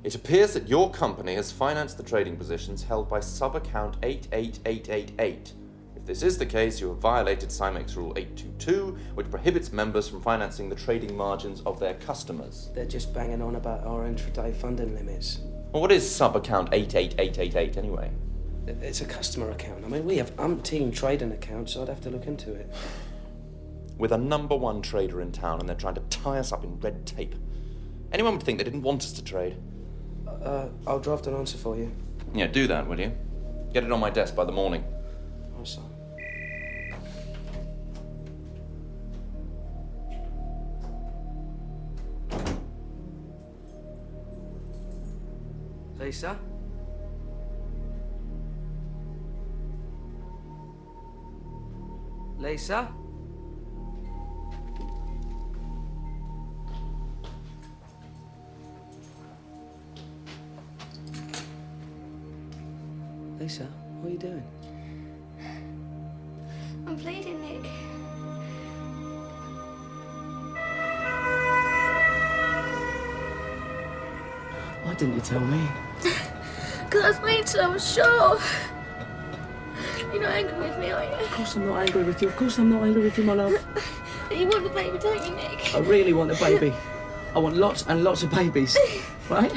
It appears that your company has financed the trading positions held by sub-account 88888. If this is the case, you have violated Cymex Rule 822, which prohibits members from financing the trading margins of their customers. They're just banging on about our intraday funding limits. Well, what is sub-account 88888 anyway? It's a customer account. I mean, we have umpteen trading accounts, so I'd have to look into it. With a #1 trader in town, and they're trying to tie us up in red tape. Anyone would think they didn't want us to trade. I'll draft an answer for you. Yeah, do that, will you? Get it on my desk by the morning. Oh, sorry. Lisa? Lisa? Lisa, what are you doing? I'm bleeding, Nick. Why didn't you tell me? Because I made so sure. You're not angry with me, are you? Of course I'm not angry with you. Of course I'm not angry with you, my love. You want the baby, don't you, Nick? I really want a baby. I want lots and lots of babies. Right?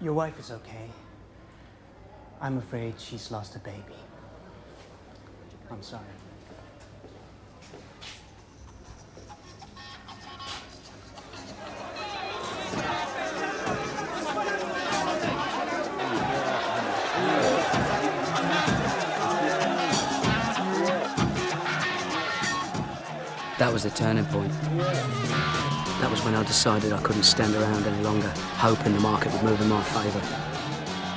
Your wife is okay. I'm afraid she's lost a baby. I'm sorry. That was the turning point. That was when I decided I couldn't stand around any longer, hoping the market would move in my favour.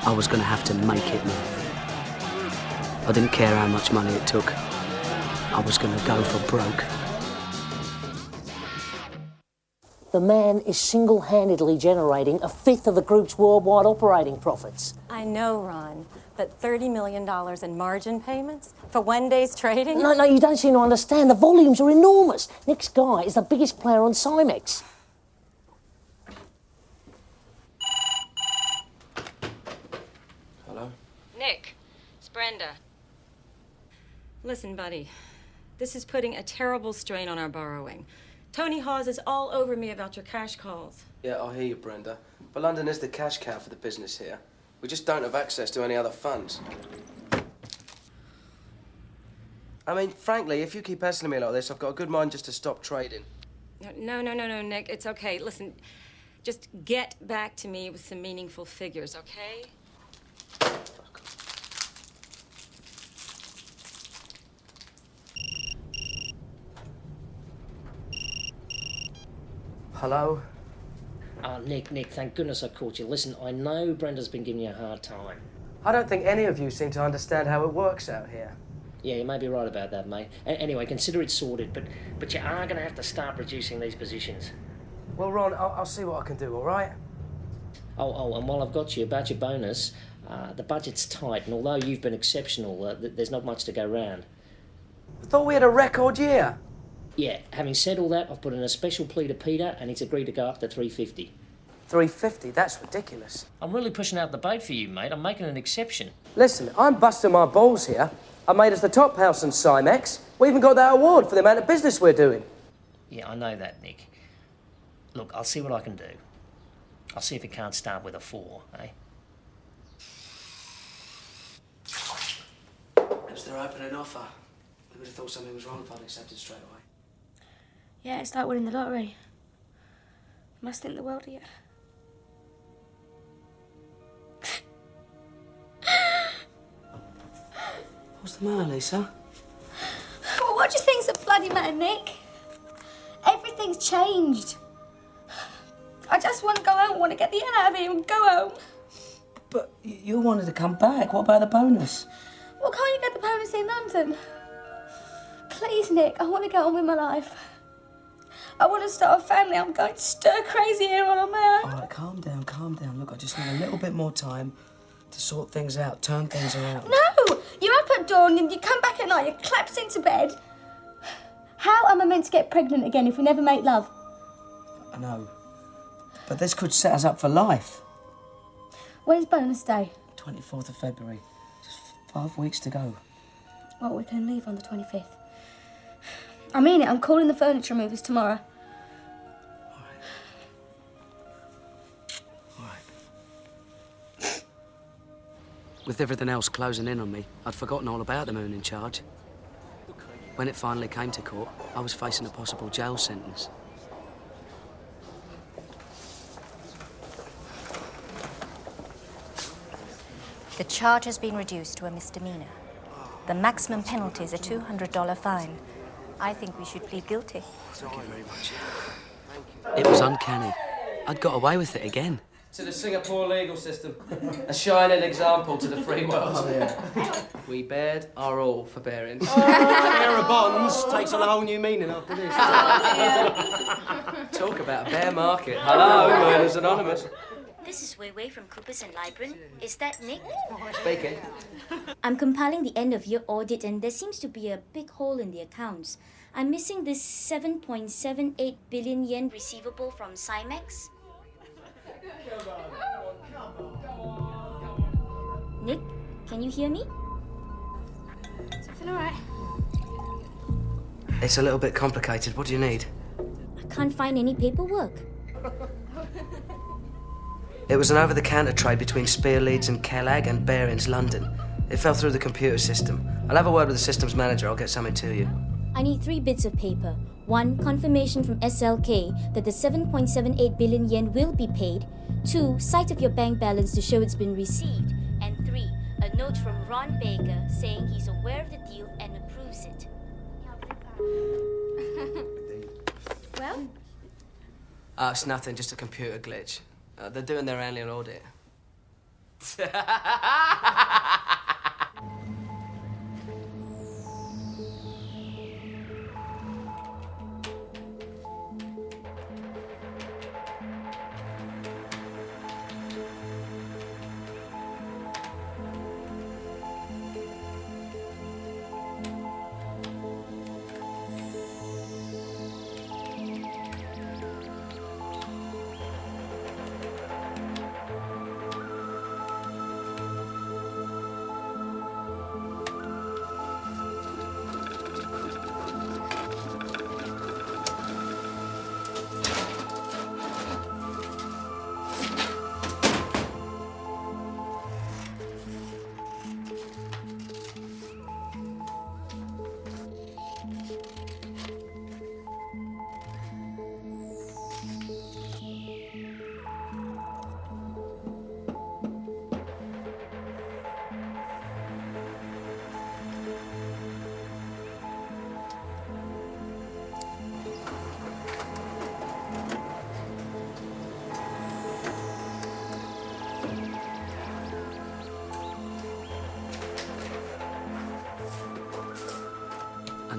I was going to have to make it move. I didn't care how much money it took. I was going to go for broke. The man is single-handedly generating a fifth of the group's worldwide operating profits. I know, Ron, but $30 million in margin payments for one day's trading? No, you don't seem to understand. The volumes are enormous. Nick's guy is the biggest player on Cymex. Hello? Nick, it's Brenda. Listen, buddy, this is putting a terrible strain on our borrowing. Tony Hawes is all over me about your cash calls. Yeah, I hear you, Brenda. But London is the cash cow for the business here. We just don't have access to any other funds. I mean, frankly, if you keep hassling me like this, I've got a good mind just to stop trading. No, Nick. It's okay. Listen, just get back to me with some meaningful figures, okay? Hello? Nick, thank goodness I caught you. Listen, I know Brenda's been giving you a hard time. I don't think any of you seem to understand how it works out here. Yeah, you may be right about that, mate. Anyway, consider it sorted, but you are going to have to start reducing these positions. Well, Ron, I'll see what I can do, all right? Oh, and while I've got you, about your bonus, the budget's tight, and although you've been exceptional, there's not much to go round. I thought we had a record year. Yeah, having said all that, I've put in a special plea to Peter, and he's agreed to go up to 350. 350? That's ridiculous. I'm really pushing out the boat for you, mate. I'm making an exception. Listen, I'm busting my balls here. I made us the top house in Cymex. We even got that award for the amount of business we're doing. Yeah, I know that, Nick. Look, I'll see what I can do. I'll see if it can't start with a 4, eh? As their opening offer, I would have thought something was wrong if I'd accepted straight away. Yeah, it's like winning the lottery. Must think the world of you. What's the matter, Lisa? Well, what do you think's the bloody matter, Nick? Everything's changed. I just want to go home. I want to get the hell out of here and go home. But you wanted to come back. What about the bonus? Well, can't you get the bonus in London? Please, Nick, I want to get on with my life. I want to start a family. I'm going stir crazy here on my own. All right, calm down, calm down. Look, I just need a little bit more time to sort things out, turn things around. No! You're up at dawn and you come back at night, you collapse into bed. How am I meant to get pregnant again if we never make love? I know. But this could set us up for life. When's bonus day? 24th of February. Just 5 weeks to go. Well, we can leave on the 25th. I mean it, I'm calling the furniture movers tomorrow. With everything else closing in on me, I'd forgotten all about the moon in charge. When it finally came to court, I was facing a possible jail sentence. The charge has been reduced to a misdemeanor. The maximum penalty is a $200 fine. I think we should plead guilty. Thank you very much. It was uncanny. I'd got away with it again. To the Singapore legal system. A shining example to the free world. Oh, yeah. We bared our all for bearings. Oh, bearer bonds takes on a whole new meaning after this. Talk about a bear market. Hello, Lawyers Anonymous. This is Wei Wei from Coopers and Libran. Is that Nick? Speaking. I'm compiling the end of year audit and there seems to be a big hole in the accounts. I'm missing this 7.78 billion yen receivable from Cymex. Nick, can you hear me? Is everything all right? It's a little bit complicated. What do you need? I can't find any paperwork. It was an over-the-counter trade between Spear Leeds and Kellag and Barings London. It fell through the computer system. I'll have a word with the systems manager. I'll get something to you. I need 3 bits of paper. 1, confirmation from SLK that the 7.78 billion yen will be paid. 2, sight of your bank balance to show it's been received. And 3, a note from Ron Baker saying he's aware of the deal and approves it. Well? It's nothing, just a computer glitch. They're doing their annual audit.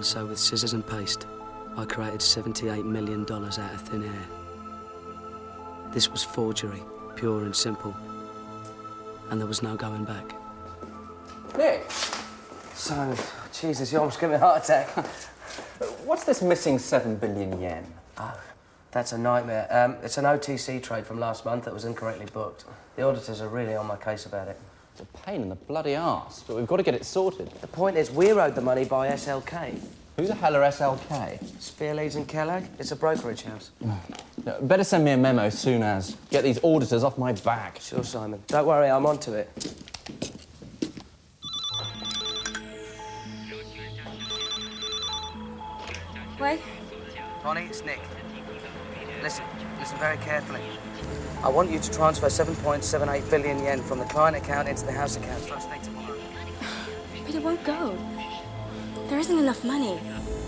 so with scissors and paste, I created $78 million out of thin air. This was forgery, pure and simple. And there was no going back. Nick! Simon, Jesus, you almost gave me a heart attack. What's this missing 7 billion yen? Oh, that's a nightmare. It's an OTC trade from last month that was incorrectly booked. The auditors are really on my case about it. It's a pain in the bloody arse, but we've got to get it sorted. The point is, we're owed the money by SLK. Who the hell are SLK? Spear, Leeds and Kellogg. It's a brokerage house. No, better send me a memo soon as. Get these auditors off my back. Sure, Simon. Don't worry, I'm onto it. Wait. Bonnie, it's Nick. Listen very carefully. I want you to transfer 7.78 billion yen from the client account into the house account first thing tomorrow. But it won't go. There isn't enough money.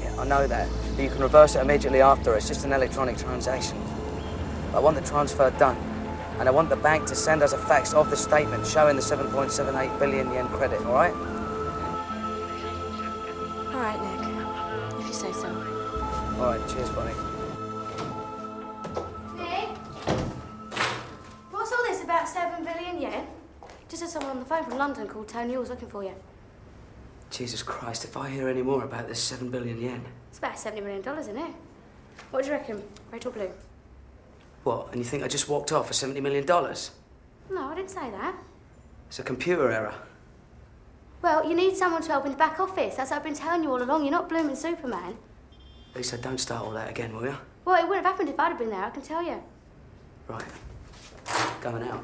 Yeah, I know that. But you can reverse it immediately after. It's just an electronic transaction. I want the transfer done. And I want the bank to send us a fax of the statement showing the 7.78 billion yen credit, all right? All right, Nick. If you say so. All right, cheers, Bonnie. Nick? What's all this about 7 billion yen? Just had someone on the phone from London called Tony Hall's looking for you. Jesus Christ, if I hear any more about this 7 billion yen. It's about $70 million, isn't it? What do you reckon? Red or blue? What, and you think I just walked off for $70 million? No, I didn't say that. It's a computer error. Well, you need someone to help in the back office. That's what I've been telling you all along. You're not blooming Superman. Lisa, don't start all that again, will you? Well, it wouldn't have happened if I'd have been there, I can tell you. Right. Going out.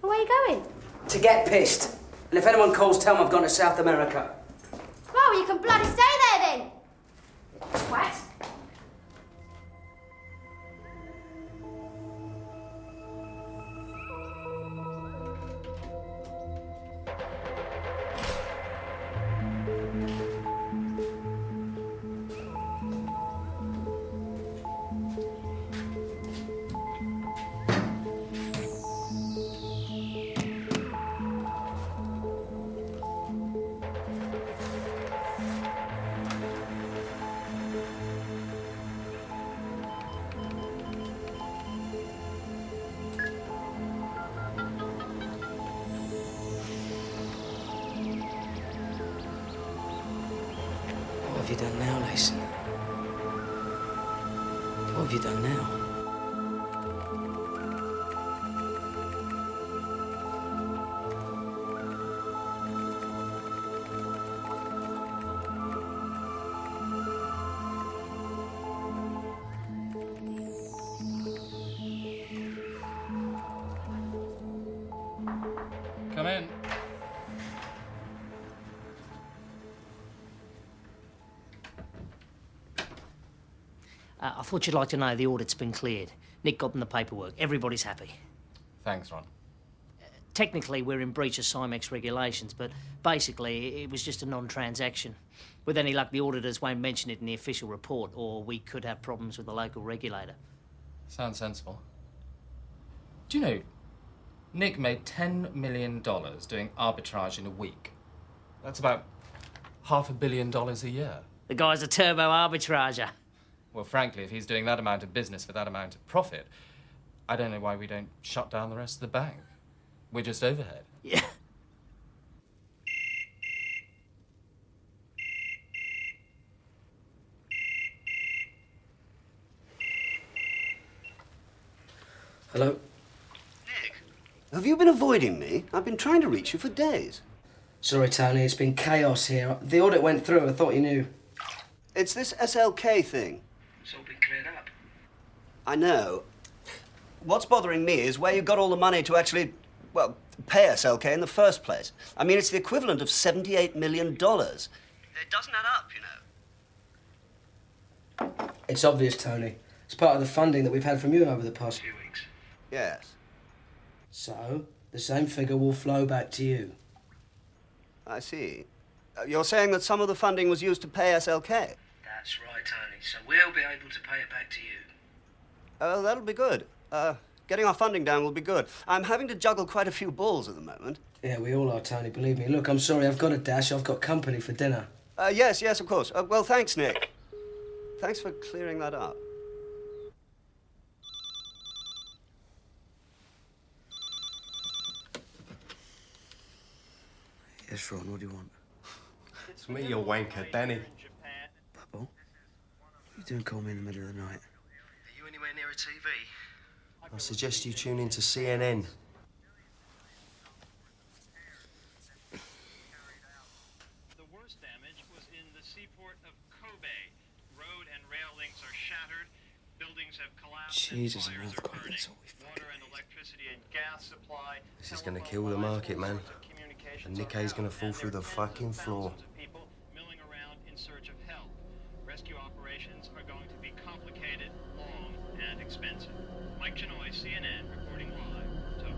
Well, where are you going? To get pissed. And if anyone calls, tell them I've gone to South America. Well, you can bloody stay there then. Twat. What have you done now, Leeson? What have you done now? Come in. I thought you'd like to know the audit's been cleared. Nick got them the paperwork. Everybody's happy. Thanks, Ron. Technically, we're in breach of CIMEX regulations, but basically, it was just a non-transaction. With any luck, the auditors won't mention it in the official report, or we could have problems with the local regulator. Sounds sensible. Do you know, Nick made $10 million doing arbitrage in a week. That's about $500 million a year. The guy's a turbo arbitrager. Well, frankly, if he's doing that amount of business for that amount of profit, I don't know why we don't shut down the rest of the bank. We're just overhead. Yeah. Hello? Nick, have you been avoiding me? I've been trying to reach you for days. Sorry, Tony, it's been chaos here. The audit went through, I thought you knew. It's this SLK thing. It's all been cleared up. I know. What's bothering me is where you got all the money to actually, well, pay SLK in the first place. I mean, it's the equivalent of $78 million. It doesn't add up, you know. It's obvious, Tony. It's part of the funding that we've had from you over the past few weeks. Yes. So, the same figure will flow back to you. I see. You're saying that some of the funding was used to pay SLK? That's right, Tony. So we'll be able to pay it back to you. Oh, that'll be good. Getting our funding down will be good. I'm having to juggle quite a few balls at the moment. Yeah, we all are, Tony, believe me. Look, I'm sorry, I've got to dash. I've got company for dinner. Yes, of course. Well, thanks, Nick. Thanks for clearing that up. Yes, Ron, what do you want? It's me, you wanker, Danny. Bubble? What are you doing calling me in the middle of the night? Are you anywhere near a TV? I suggest you tune in to CNN. The worst damage was in the seaport of Kobe. Road and rail links are shattered. Buildings have collapsed. Jesus, and an fires are earthquake, burning. that's all we fucking Water and electricity and gas supply. This is gonna kill the market, man. And Nick A's gonna fall through the fucking floor. People milling around in search of help. Rescue operations are going to be complicated, long, and expensive. Mike Chenoy, CNN, reporting live from Tokyo.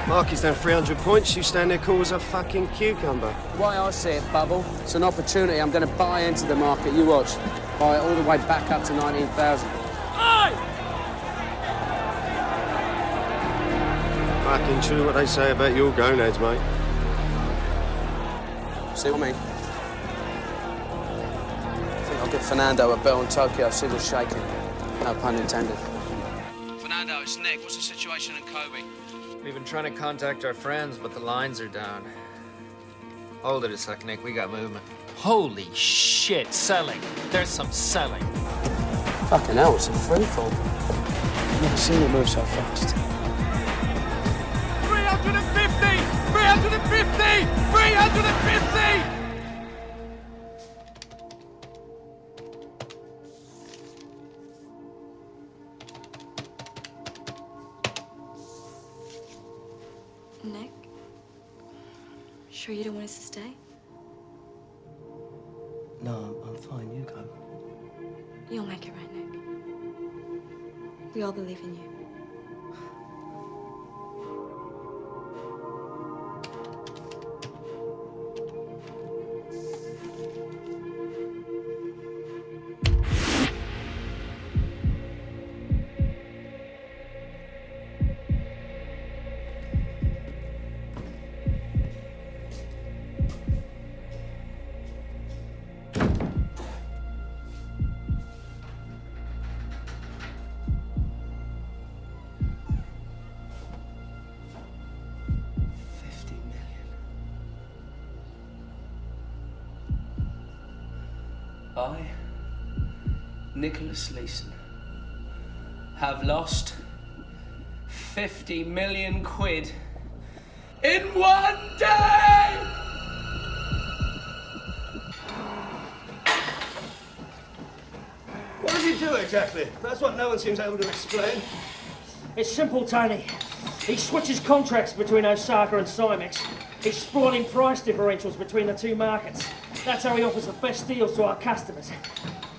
Market's down 300 points, you stand there cool as a fucking cucumber. The way I see it, Bubble, it's an opportunity. I'm going to buy into the market. You watch. Buy it all the way back up to 19,000. Fucking true what they say about your gonads, mate. See what I mean? I think I'll give Fernando a bell in Tokyo, see what's shaking. No pun intended. Fernando, it's Nick. What's the situation in Kobe? We've been trying to contact our friends, but the lines are down. Hold it a sec, Nick. We got movement. Holy shit, selling. There's some selling. Fucking hell, it's a free-fall. I've never seen it move so fast. 350! 350! 350! Nick? Sure you don't want us to stay? No, I'm fine. You go. You'll make it right, Nick. We all believe in you. I, Nicholas Leeson, have lost 50 million quid in one day! What does he do exactly? That's what no one seems able to explain. It's simple, Tony. He switches contracts between Osaka and Cymex. He's exploiting price differentials between the two markets. That's how he offers the best deals to our customers.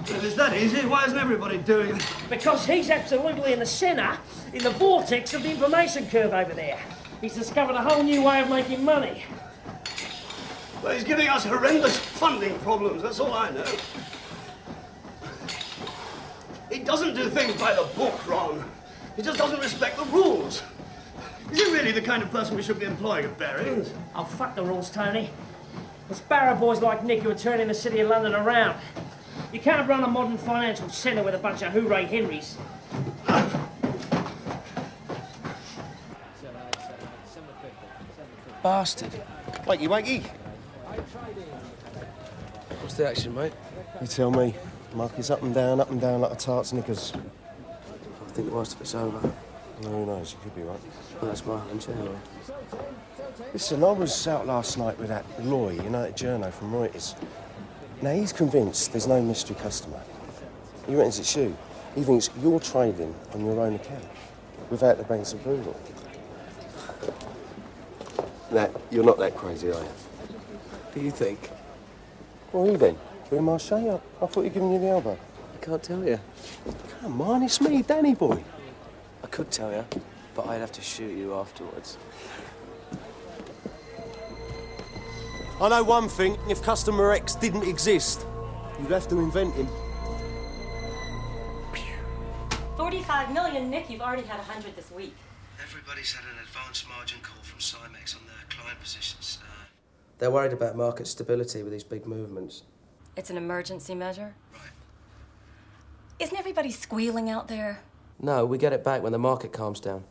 If it's that easy, why isn't everybody doing it? Because he's absolutely in the centre, in the vortex of the information curve over there. He's discovered a whole new way of making money. Well, he's giving us horrendous funding problems, that's all I know. He doesn't do things by the book, Ron. He just doesn't respect the rules. Is he really the kind of person we should be employing at Barings? Oh, fuck the rules, Tony. It's barrow boys like Nick who are turning the city of London around. You can't run a modern financial centre with a bunch of hooray Henrys. Bastard. Wakey, wakey. What's the action, mate? You tell me. Market's up and down like a tart's knickers. I think the worst of it's over. Who knows? You could be right. Well, that's my hunch anyway. Listen, I was out last night with that Loy, you know, that journo from Reuters. Now, he's convinced there's no mystery customer. He reckons it's you. He thinks you're trading on your own account, without the bank's approval. Now, you're not that crazy, are you? Do you think? Well, who then? Who am I saying? I thought you were giving you the elbow. I can't tell you. Come on, it's me, Danny boy. I could tell you, but I'd have to shoot you afterwards. I know one thing, if Customer X didn't exist, you'd have to invent him. 45 million, Nick. You've already had 100 this week. Everybody's had an advance margin call from Cymex on their client positions. They're worried about market stability with these big movements. It's an emergency measure? Right. Isn't everybody squealing out there? No, we get it back when the market calms down.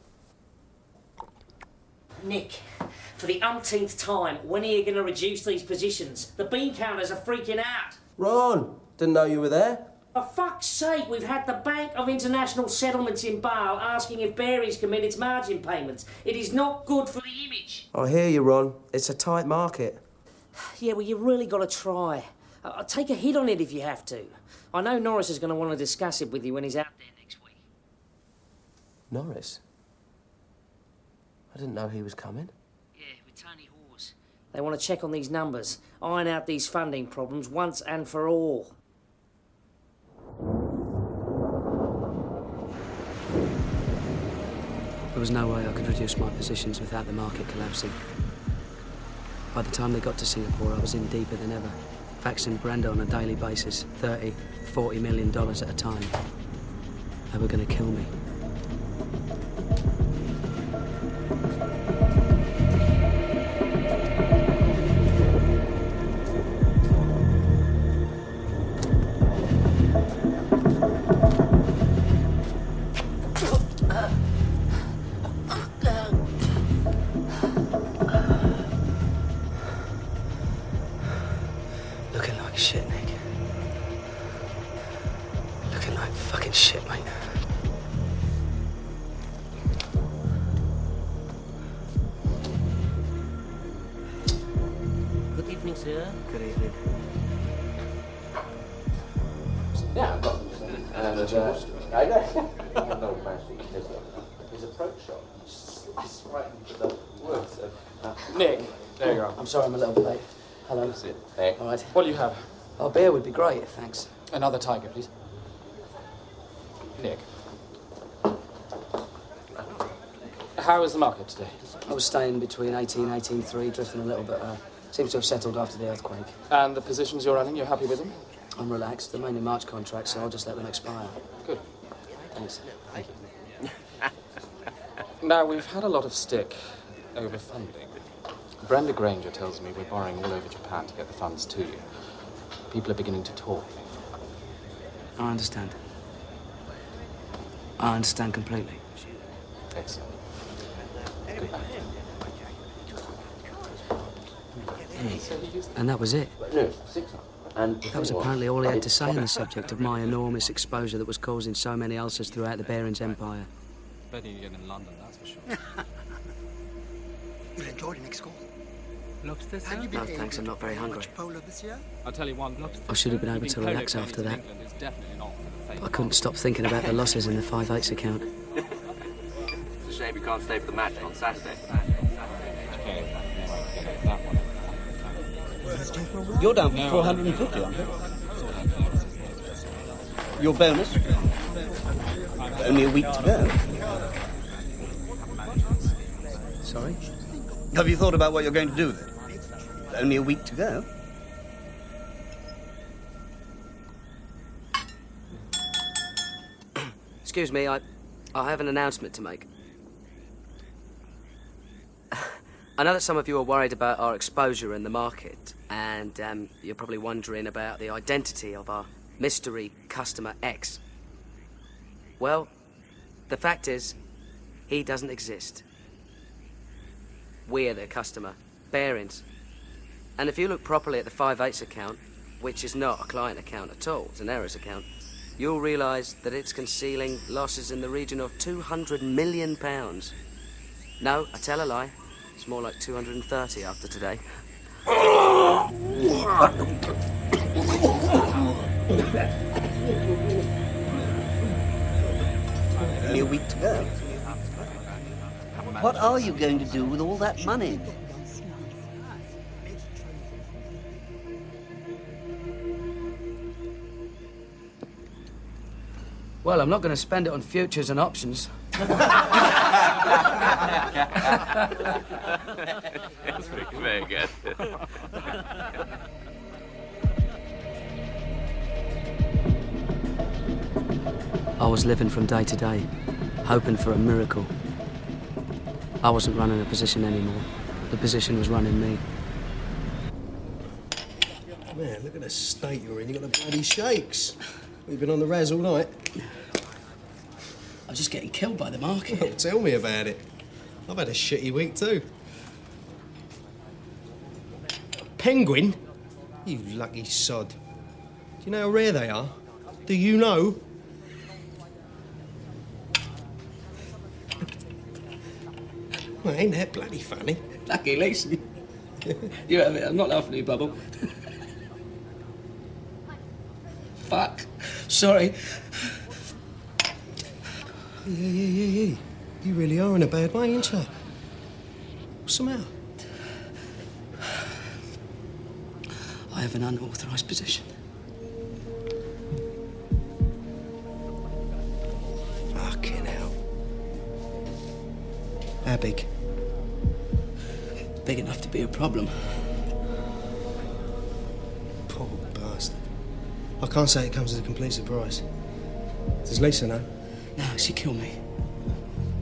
Nick, for the umpteenth time, when are you going to reduce these positions? The bean counters are freaking out. Ron, didn't know you were there. For fuck's sake, we've had the Bank of International Settlements in Bale asking if Barings commit its margin payments. It is not good for the image. I hear you, Ron. It's a tight market. Yeah, well, you really got to try. I'll take a hit on it if you have to. I know Norris is going to want to discuss it with you when he's out there next week. Norris? I didn't know he was coming. Yeah, with Tony Hawes. They want to check on these numbers, iron out these funding problems once and for all. There was no way I could reduce my positions without the market collapsing. By the time they got to Singapore, I was in deeper than ever, faxing Brenda on a daily basis, $30, $40 million at a time. They were going to kill me. Looking like shit, Nick. Looking like fucking shit, mate. Good evening, sir. Good evening. Yeah, I've got them. And I know his approach shot. It's right into the words of... Nick, there you are. I'm sorry I'm a little bit late. Hello. That's it. Hey. All right. What do you have? Oh, beer would be great, thanks. Another tiger, please. Nick. How is the market today? I was staying between 18 and 18.3, drifting a little bit. Seems to have settled after the earthquake. And the positions you're running, you're happy with them? I'm relaxed. They're mainly March contracts, so I'll just let them expire. Good. Thanks. Thank you. Now, we've had a lot of stick over funding. Brenda Granger tells me we're borrowing all over Japan to get the funds to you. People are beginning to talk. I understand. I understand completely. Excellent. Good. And that was it. No, 600. And That was apparently all he had to say on the subject of my enormous exposure that was causing so many ulcers throughout the Barings Empire. Better you get in London, that's for sure. You'll enjoy the next call. No, thanks, I'm not very hungry. I'll tell you one. I should have been able to relax after that. It's definitely not for the But I couldn't stop thinking about the losses in the 5/8 account. It's a shame you can't stay for the match on Saturday. You're down for 450, aren't you? Your bonus? Only a week to go. Sorry? Have you thought about what you're going to do with it? Only a week to go. Excuse me, I have an announcement to make. I know that some of you are worried about our exposure in the market, and you're probably wondering about the identity of our mystery customer X. Well, the fact is, he doesn't exist. We're the customer, Barings. And if you look properly at the 5/8 account, which is not a client account at all, it's an errors account, you'll realise that it's concealing losses in the region of £200 million. No, I tell a lie. It's more like 230 after today. Only a week to go. What are you going to do with all that money? Well, I'm not going to spend it on futures and options. That's very good. I was living from day to day, hoping for a miracle. I wasn't running a position anymore. The position was running me. Man, look at the state you're in. You got the bloody shakes. We've been on the razz all night. I'm just getting killed by the market. Well, tell me about it. I've had a shitty week too. Penguin? You lucky sod. Do you know how rare they are? Do you know? Well, ain't that bloody funny? Lucky Leeson. You have it. I'm not laughing at you, Bubble. Fuck. Sorry. Yeah. You really are in a bad way, ain't you? What's the matter? I have an unauthorised position. Fucking hell. How big? Big enough to be a problem. Poor bastard. I can't say it comes as a complete surprise. Does Lisa know? No, she killed me.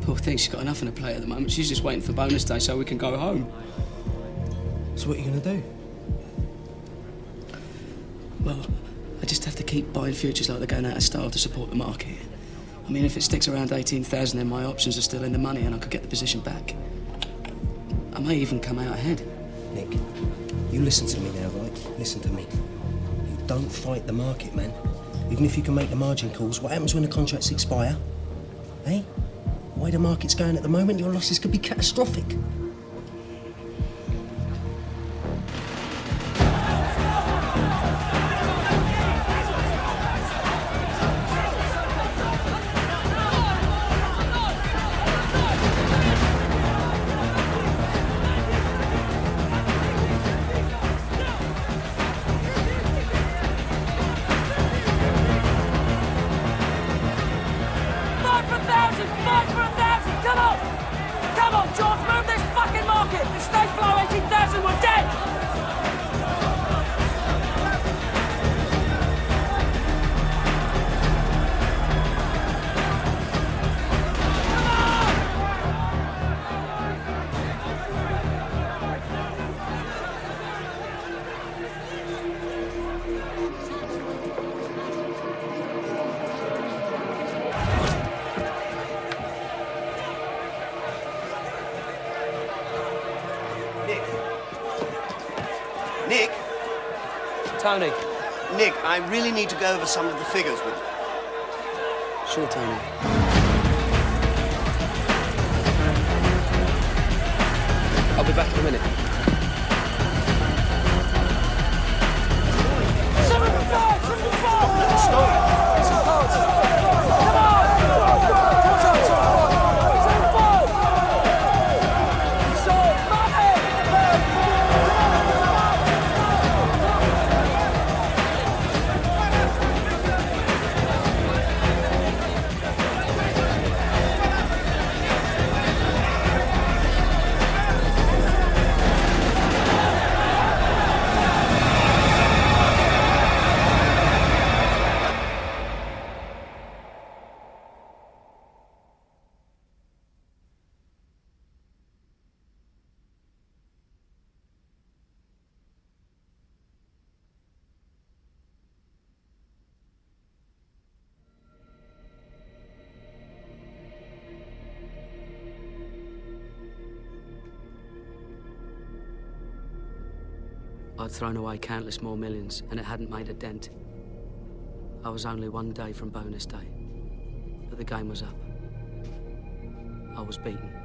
Poor thing, she's got enough on her plate at the moment. She's just waiting for bonus day so we can go home. So what are you gonna do? Well, I just have to keep buying futures like they're going out of style to support the market. I mean, if it sticks around 18,000, then my options are still in the money and I could get the position back. I may even come out ahead. Nick, you listen to me now, right? Listen to me. You don't fight the market, man. Even if you can make the margin calls, what happens when the contracts expire? Eh? The way the market's going at the moment, your losses could be catastrophic. Nick? Tony. Nick, I really need to go over some of the figures with you. Sure, Tony. I'll be back in a minute. I'd thrown away countless more millions, and it hadn't made a dent. I was only one day from bonus day, but the game was up. I was beaten.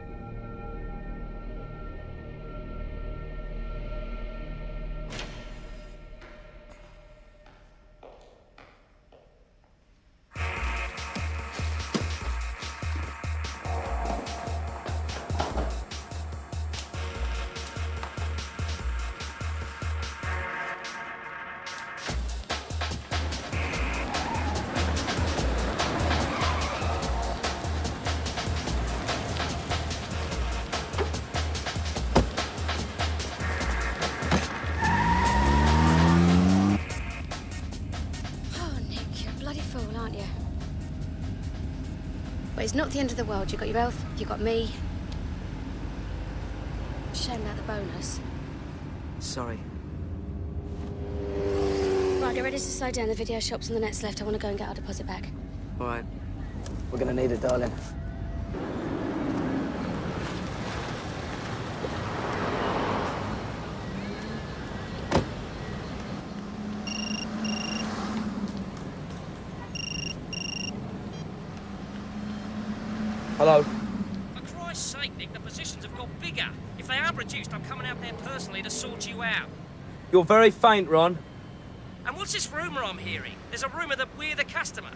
It's not the end of the world. You've got your health, you've got me. Shame about the bonus. Sorry. Right, get ready to slide down. The video shops and the net's left. I want to go and get our deposit back. All right. We're gonna need it, darling. Hello. For Christ's sake, Nick, the positions have got bigger. If they are reduced, I'm coming out there personally to sort you out. You're very faint, Ron. And what's this rumour I'm hearing? There's a rumour that we're the customer.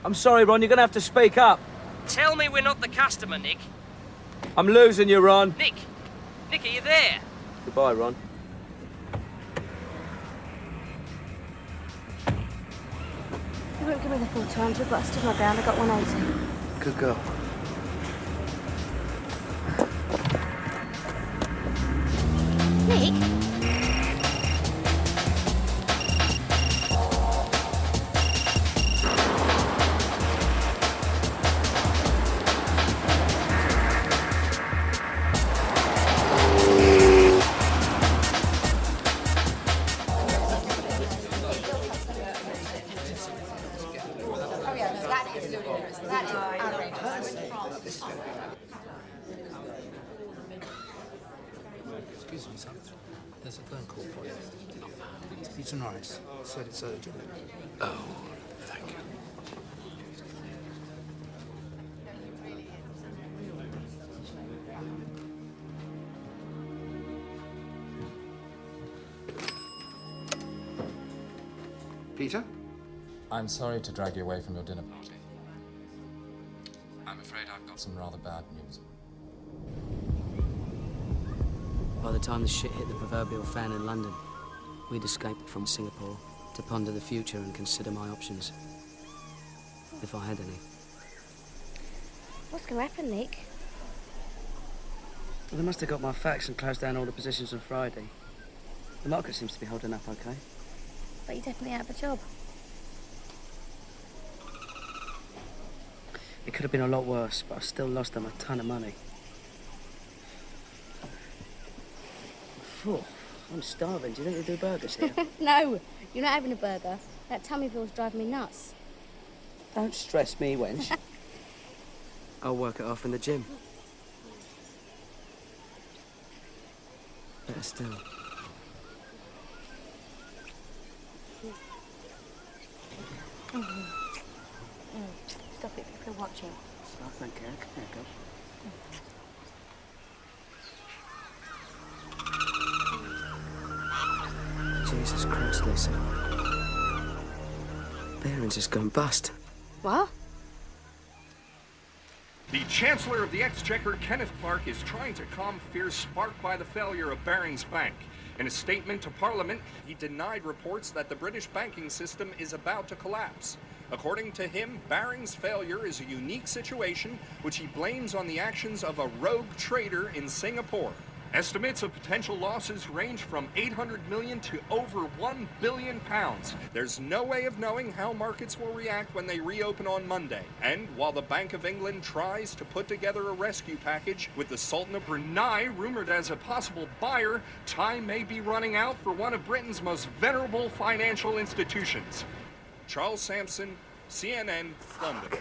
I'm sorry, Ron. You're gonna have to speak up. Tell me we're not the customer, Nick. I'm losing you, Ron. Nick! Nick, are you there? Goodbye, Ron. You won't give me the full 200, but I stood my ground. I got 180. Good girl. Nick? Excuse me, son. There's a phone call for you. Peter Norris said it's urgent. Oh, thank you. Peter? I'm sorry to drag you away from your dinner party. I'm afraid I've got some rather bad news. By the time the shit hit the proverbial fan in London, we'd escaped from Singapore to ponder the future and consider my options. If I had any. What's going to happen, Nick? Well, they must have got my facts and closed down all the positions on Friday. The market seems to be holding up okay. But you're definitely out of a job. It could have been a lot worse, but I still lost them a ton of money. Phew, I'm starving. Do you think they do burgers here? No, you're not having a burger. That Tummyville's driving me nuts. Don't stress me, wench. I'll work it off in the gym. Better still. Stop it, people are watching. I don't care. Come here, girl. Jesus Christ, Leeson. Barron's has gone bust. What? The Chancellor of the Exchequer, Kenneth Clark, is trying to calm fears sparked by the failure of Barings Bank. In a statement to Parliament, he denied reports that the British banking system is about to collapse. According to him, Barings' failure is a unique situation which he blames on the actions of a rogue trader in Singapore. Estimates of potential losses range from 800 million to over 1 billion pounds. There's no way of knowing how markets will react when they reopen on Monday. And while the Bank of England tries to put together a rescue package with the Sultan of Brunei rumored as a possible buyer, time may be running out for one of Britain's most venerable financial institutions. Charles Sampson, CNN, London.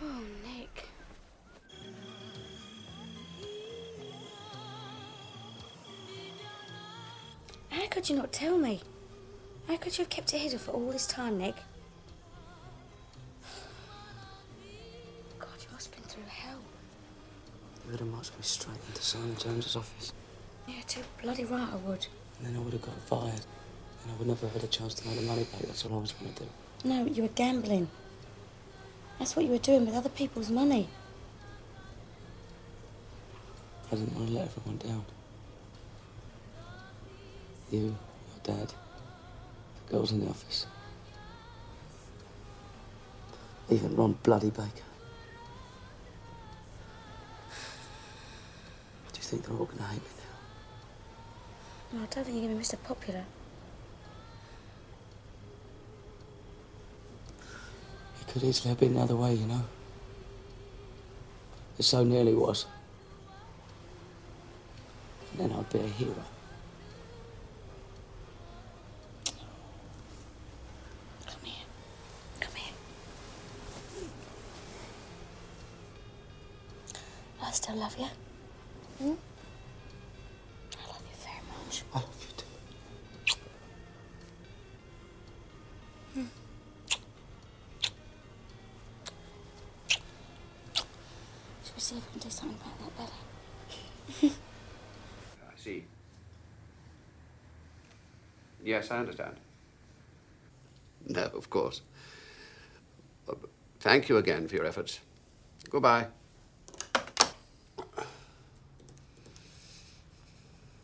Oh, Nick. How could you not tell me? How could you have kept it hidden for all this time, Nick? God, you must have been through hell. You would have marched me straight into Simon Jones's office. Yeah, too bloody right I would. And then I would have got fired. And I would never have had a chance to make the money back. That's what I was going to do. No, you were gambling. That's what you were doing with other people's money. I didn't want to let everyone down. You, your dad, the girls in the office. Even Ron Bloody Baker. Do you think they're all going to hate me now? No, I don't think you're going to be Mr. Popular. You Could easily have been the other way, you know. It so nearly was. And then I'd be a hero. Come here. Come here. I still love you. Hmm? I love you very much. I love you too. Should we see if we can do something about that belly? I see. Yes, I understand. No, of course. Thank you again for your efforts. Goodbye.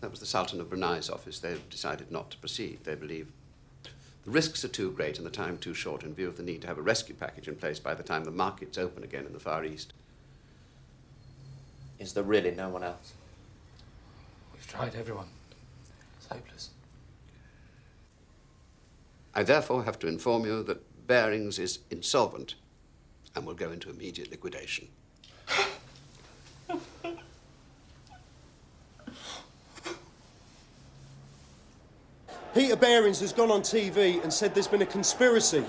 That was the Sultan of Brunei's office. They've decided not to proceed. They believe the risks are too great and the time too short in view of the need to have a rescue package in place by the time the markets open again in the Far East. Is there really no one else? We've tried everyone. It's hopeless. I therefore have to inform you that Barings is insolvent and will go into immediate liquidation. Peter Barings has gone on TV and said there's been a conspiracy.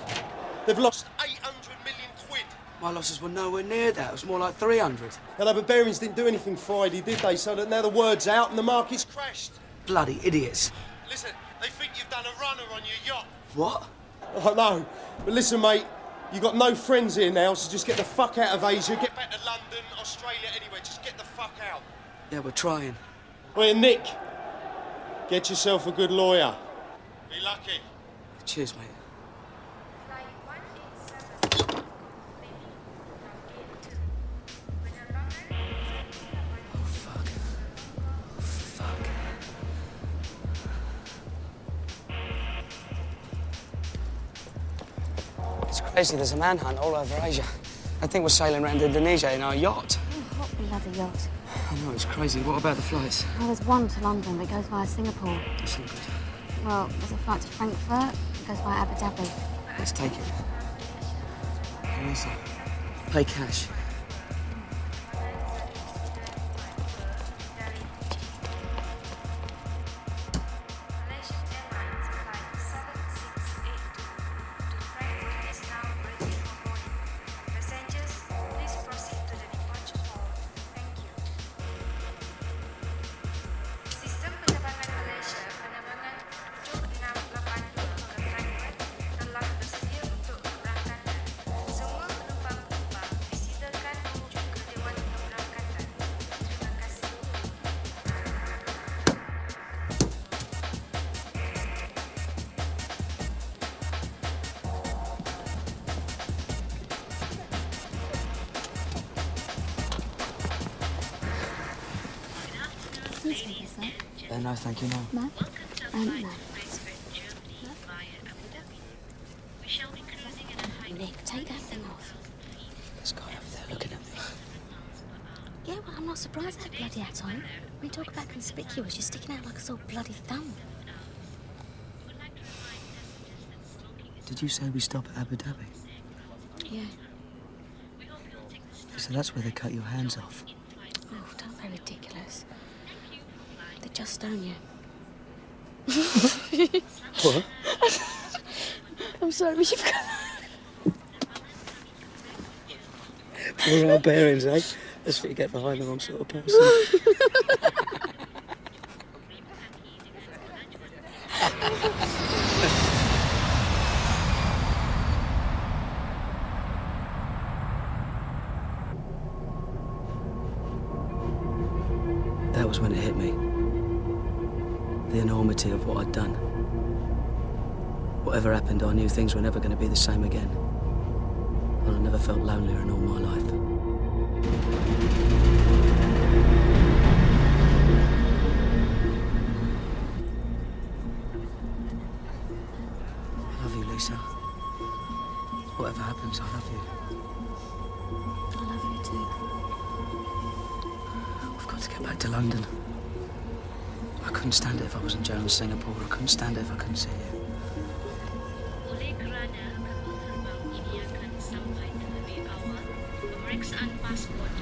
They've lost 800 million quid. My losses were nowhere near that. It was more like 300. Hello, but Barings didn't do anything Friday, did they? So that now the word's out and the market's crashed. Bloody idiots. Listen, they think you've done a runner on your yacht. What? I know. But listen, mate, you've got no friends here now, so just get the fuck out of Asia. Get back to London, Australia, anywhere. Just get the fuck out. Yeah, we're trying. Well, Nick, get yourself a good lawyer. Be lucky. Cheers, mate. It's crazy, there's a manhunt all over Asia. I think we're sailing around Indonesia in our yacht. Oh, what bloody yacht? I know, it's crazy. What about the flights? Well, there's one to London that goes via Singapore. That's not good. Well, there's a flight to Frankfurt that goes via Abu Dhabi. Let's take it. Leeson, pay cash. No, thank you, no. No? No. Nick, take that thing off. This guy over there looking at me. Yeah, well, I'm not surprised that bloody hat on. We talk about conspicuous, you're sticking out like a sore bloody thumb. Did you say we stop at Abu Dhabi? Yeah. So that's where they cut your hands off. Oh, don't be ridiculous. They just stone you. What? I'm sorry, but you've got... Poor old Barings, eh? That's what you get behind the wrong sort of person. That was when it hit me. The enormity of what I'd done. Whatever happened, I knew things were never going to be the same again. And I never felt lonelier in all my life. I love you, Lisa. Whatever happens, I love you. I love you too. We've got to get back to London. I couldn't stand it if I was in jail in Singapore. I couldn't stand it if I couldn't see you.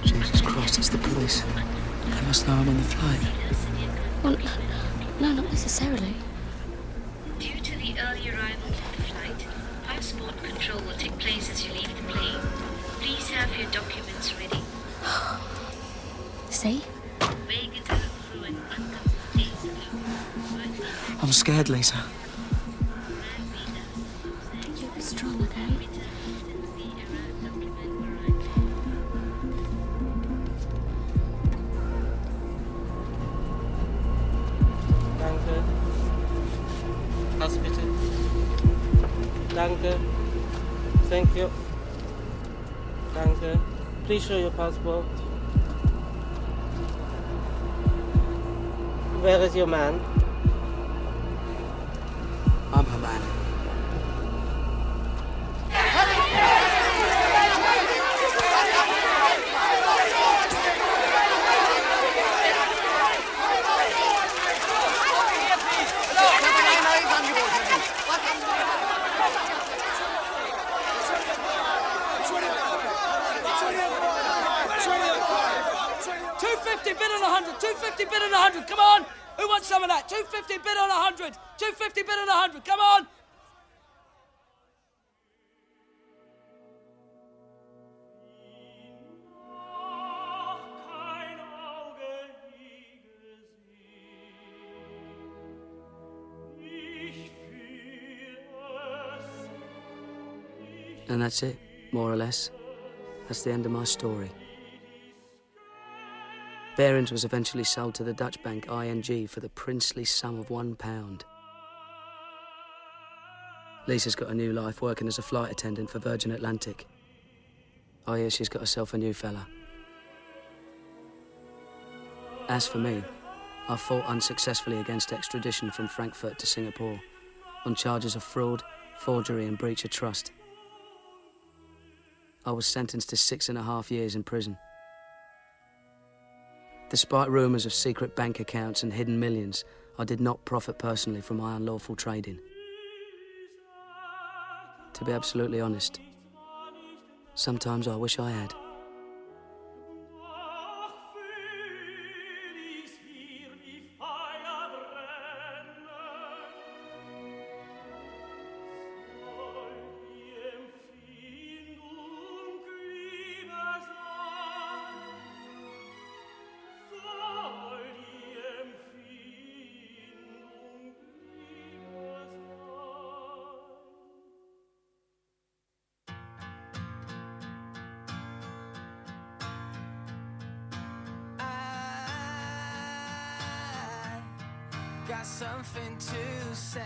Jesus Christ, it's the police. They must know I'm on the flight. Well, no, not necessarily. Due to the early arrival of the flight, passport control will take place as you leave the plane. Please have your documents ready. See? I'm scared, Lisa. You'll be strong, okay? Danke. Pass bitte. Danke. Thank you. Danke. Please show your passport. Where is your man? I'm her man. $250 bid on 100. $250 bid on 100. Come on. Who wants some of that? $250 bid on 100. $250 bid on 100. Come on. And that's it, more or less. That's the end of my story. Behrens was eventually sold to the Dutch bank ING for the princely sum of £1. Lisa's got a new life working as a flight attendant for Virgin Atlantic. I hear she's got herself a new fella. As for me, I fought unsuccessfully against extradition from Frankfurt to Singapore on charges of fraud, forgery and breach of trust. I was sentenced to 6.5 years in prison. Despite rumours of secret bank accounts and hidden millions, I did not profit personally from my unlawful trading. To be absolutely honest, sometimes I wish I had. Got something to say.